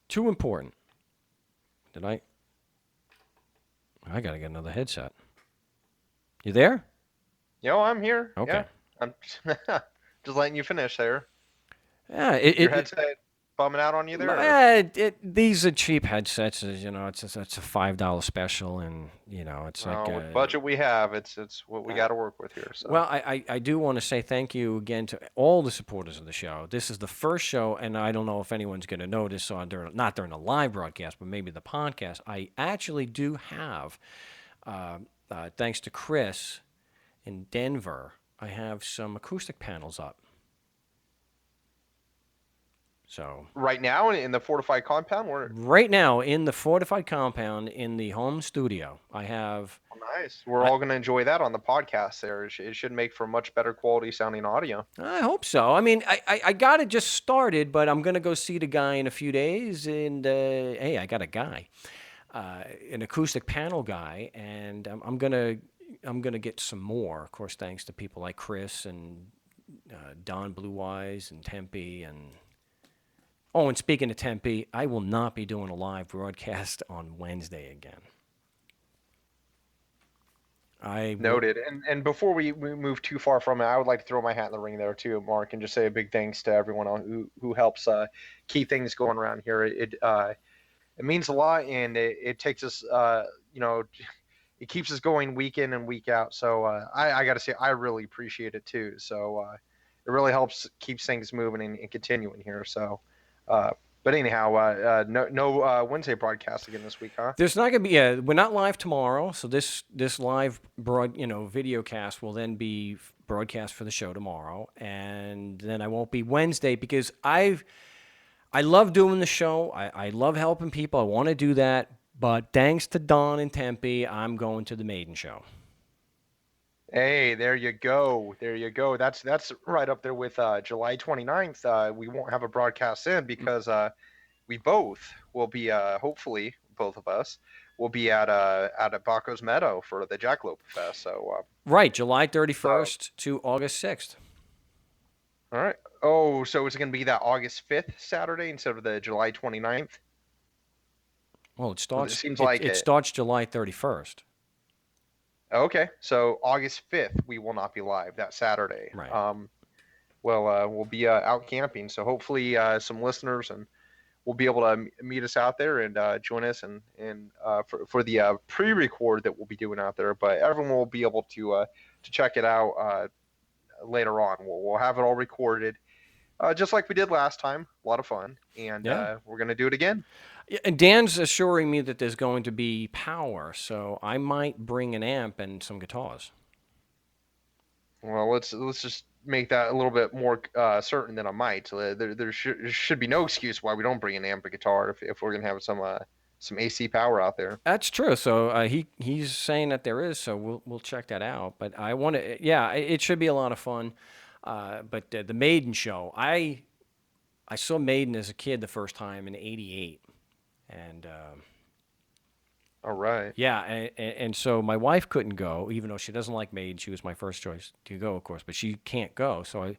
too important. Did I? I got to get another headset. You there? Yo, I'm here. Okay. Yeah. I'm just letting you finish there. Yeah, Your headset bumming out on you there? these are cheap headsets. You know, it's a $5 special, and you know, it's like with the budget we have, it's what we got to work with here. So. Well, I do want to say thank you again to all the supporters of the show. This is the first show, and I don't know if anyone's going to notice not during the live broadcast, but maybe the podcast. I actually do have, thanks to Chris in Denver, I have some acoustic panels up. So right now in the fortified compound, right now in the fortified compound in the home studio, I have. Nice. We're all going to enjoy that on the podcast. There, it should make for much better quality sounding audio. I hope so. I mean, I got it just started, but I'm going to go see the guy in a few days, and hey, I got a guy, an acoustic panel guy, and I'm gonna get some more. Of course, thanks to people like Chris and Don Blue Eyes and Tempe and. Oh, and speaking of Tempe, I will not be doing a live broadcast on Wednesday again. Noted. And before we move too far from it, I would like to throw my hat in the ring there too, Mark, and just say a big thanks to everyone who helps keep things going around here. It means a lot, and it takes us, it keeps us going week in and week out. So I got to say, I really appreciate it too. So it really helps keeps things moving and continuing here. So. But anyhow, no Wednesday broadcast again this week, huh? There's not gonna be. Yeah, we're not live tomorrow, so this live video cast will then be broadcast for the show tomorrow, and then I won't be Wednesday because I love doing the show. I love helping people. I want to do that, but thanks to Don and Tempe, I'm going to the Maiden show. Hey, there you go. There you go. That's right up there with July 29th. We won't have a broadcast in because we both will be, hopefully, both of us will be at Baco's Meadow for the Jackalope Fest. So right, July 31st to August 6th. All right. Oh, so it's going to be that August 5th Saturday instead of the July 29th? Well, it starts. It seems like it starts July 31st. Okay, so August 5th, we will not be live that Saturday. Right. We'll be out camping, so hopefully some listeners and will be able to meet us out there and join us and for the pre-record that we'll be doing out there. But everyone will be able to check it out later on. We'll have it all recorded, just like we did last time. A lot of fun, and we're gonna do it again. And Dan's assuring me that there's going to be power, so I might bring an amp and some guitars. Well, let's just make that a little bit more certain than I might. There should be no excuse why we don't bring an amp and guitar if we're gonna have some AC power out there. That's true. So he's saying that there is, so we'll check that out. But I want to, it should be a lot of fun. But the Maiden show, I saw Maiden as a kid the first time in '88. And all right. Yeah, and so my wife couldn't go, even though she doesn't like Maiden. She was my first choice to go, of course, but she can't go. So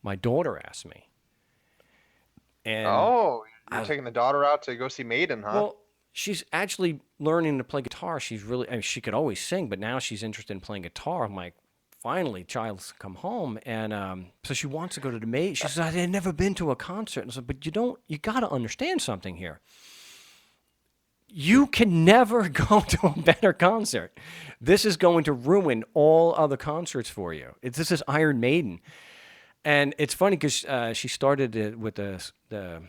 my daughter asked me. And you're taking the daughter out to go see Maiden, huh? Well, she's actually learning to play guitar. She's really, she could always sing, but now she's interested in playing guitar. I'm like, finally, child's come home, and so she wants to go to the Maiden. She says, I had never been to a concert. And I said, but you got to understand something here. You can never go to a better concert. This is going to ruin all other concerts for you. This is Iron Maiden. And it's funny because she started with the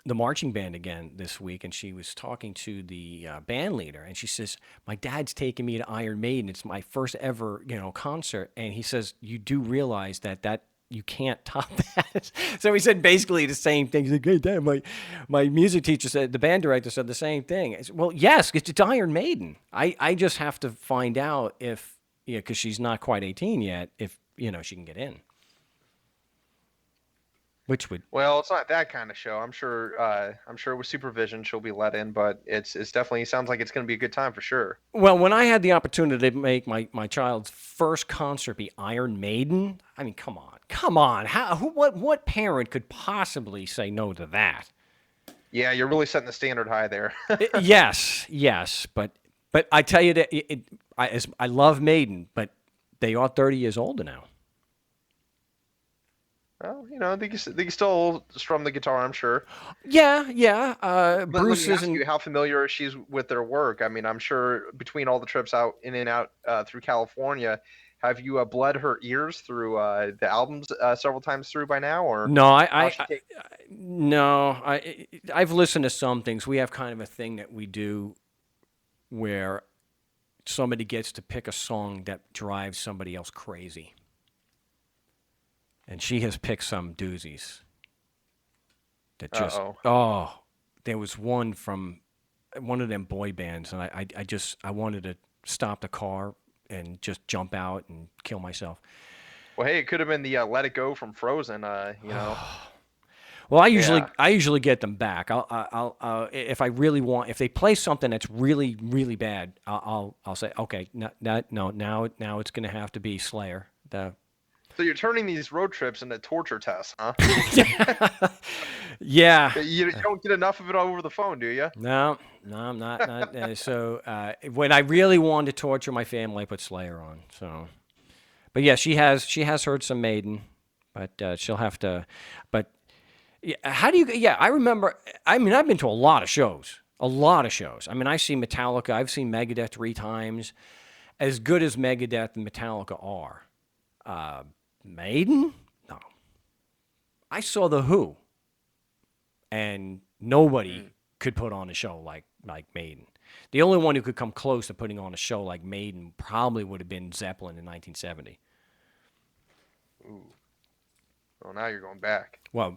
marching band again this week, and she was talking to the band leader, and she says, my dad's taking me to Iron Maiden. It's my first ever concert. And he says, you do realize that you can't top that. So he said basically the same thing. He's like, hey, Dad, my music teacher said, the band director said the same thing. I said, well, yes, it's Iron Maiden. I just have to find out if, because she's not quite 18 yet, if, she can get in. Which would... Well, it's not that kind of show. I'm sure with supervision she'll be let in, but it's definitely sounds like it's going to be a good time for sure. Well, when I had the opportunity to make my child's first concert be Iron Maiden, I mean, come on. What parent could possibly say no to that? Yeah, you're really setting the standard high there. Yes, but But I tell you that I love Maiden, but they are 30 years older now. Well, they can still strum the guitar, I'm sure. Yeah. Let Bruce me ask isn't. you, how familiar is she with their work? I mean, I'm sure between all the trips out in and out through California, have you bled her ears through the albums several times through by now, or No, how's she take? no. I've listened to some things. We have kind of a thing that we do where somebody gets to pick a song that drives somebody else crazy. And she has picked some doozies that just, there was one from one of them boy bands, and I wanted to stop the car and just jump out and kill myself. Well, hey, it could have been the "Let It Go" from Frozen. Well, I Yeah. usually get them back. I'll if I really want, if they play something that's really really bad, I'll say okay, no, now it's gonna have to be Slayer. So you're turning these road trips into torture tests, huh? Yeah. You don't get enough of it over the phone, do you? No, I'm not. So when I really wanted to torture my family, I put Slayer on. So, but yeah, she has heard some Maiden, but she'll have to. But yeah, how do you? Yeah, I remember. I mean, I've been to a lot of shows. A lot of shows. I mean, I see Metallica. I've seen Megadeth 3 times. As good as Megadeth and Metallica are, Maiden? No. I saw the Who, and nobody could put on a show like Maiden. The only one who could come close to putting on a show like Maiden probably would have been Zeppelin in 1970. Ooh. Well, now you're going back. Well,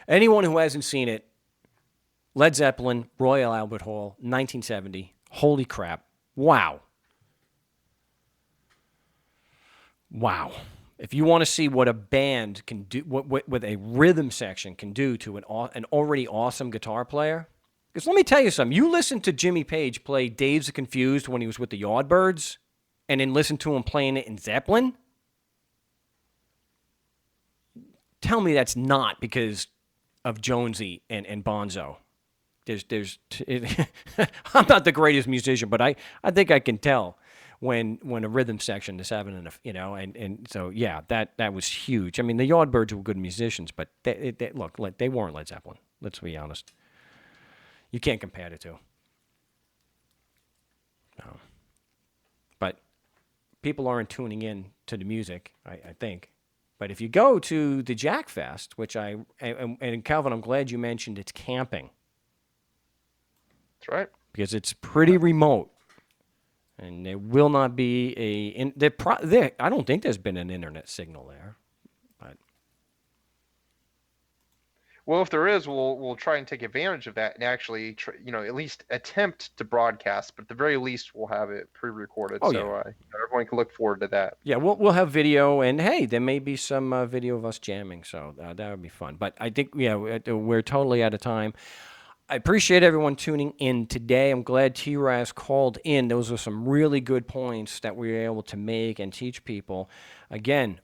anyone who hasn't seen it, Led Zeppelin, Royal Albert Hall, 1970. Holy crap. Wow. Wow. If you want to see what a band can do, what a rhythm section can do to an already awesome guitar player, because let me tell you something. You listen to Jimmy Page play Days of Confused when he was with the Yardbirds, and then listen to him playing it in Zeppelin. Tell me that's not because of Jonesy and Bonzo. I'm not the greatest musician, but I think I can tell when a rhythm section is having and so yeah, that was huge. I mean, the Yardbirds were good musicians, but they weren't Led Zeppelin. Let's be honest. You can't compare the two. No. But people aren't tuning in to the music, I think. But if you go to the Jack Fest, which and Calvin, I'm glad you mentioned it's camping. That's right. Because it's pretty remote. And there will not be I don't think there's been an internet signal there. But Well, if there is, we'll try and take advantage of that and actually, at least attempt to broadcast. But at the very least, we'll have it pre-recorded, Oh, so everyone can look forward to that. yeah, we'll have video, and hey, there may be some video of us jamming, so that would be fun. But I think we're totally out of time. I appreciate everyone tuning in today. I'm glad T-Raz called in. Those are some really good points that we were able to make and teach people. Again,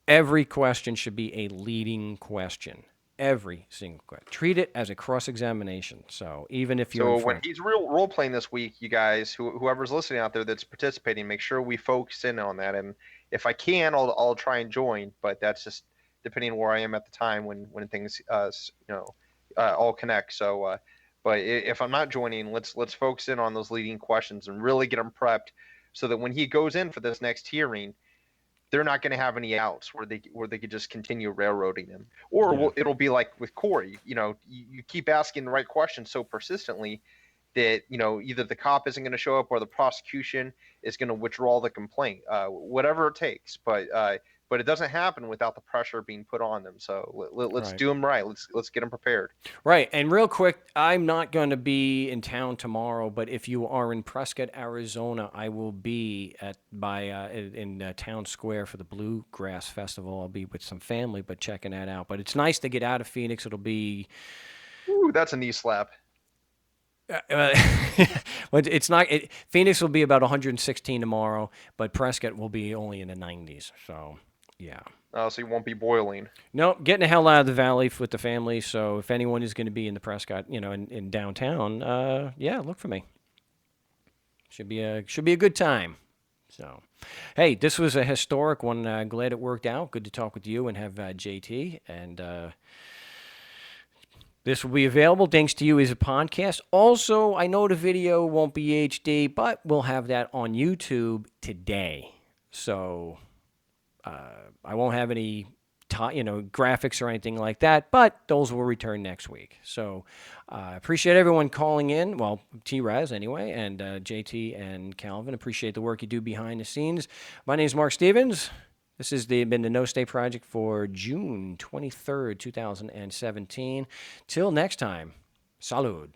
every question should be a leading question. Every single question. Treat it as a cross-examination. So even if you're when he's role playing this week, you guys, whoever's listening out there that's participating, make sure we focus in on that. And if I can, I'll try and join. But that's just depending on where I am at the time when things all connect. So, but if I'm not joining, let's focus in on those leading questions and really get them prepped, so that when he goes in for this next hearing, they're not going to have any outs where they could just continue railroading him. Or it'll be like with Corey. You keep asking the right questions so persistently that either the cop isn't going to show up or the prosecution is going to withdraw the complaint. Whatever it takes, but it doesn't happen without the pressure being put on them. So let's do them right. Let's get them prepared. Right. And real quick, I'm not going to be in town tomorrow, but if you are in Prescott, Arizona, I will be in Town Square for the Bluegrass Festival. I'll be with some family, but checking that out. But it's nice to get out of Phoenix. It'll be... Ooh, that's a knee slap. It's not. Phoenix will be about 116 tomorrow, but Prescott will be only in the 90s. So... yeah. So you won't be boiling. No, getting the hell out of the valley with the family. So if anyone is going to be in the Prescott, in downtown, look for me. Should be a good time. So, hey, this was a historic one. Glad it worked out. Good to talk with you and have JT. And this will be available thanks to you as a podcast. Also, I know the video won't be HD, but we'll have that on YouTube today. So I won't have any graphics or anything like that, but those will return next week. So I appreciate everyone calling in. Well, T-Raz anyway, and JT and Calvin. Appreciate the work you do behind the scenes. My name is Mark Stevens. This has been the No Stay Project for June 23rd, 2017. Till next time, salud.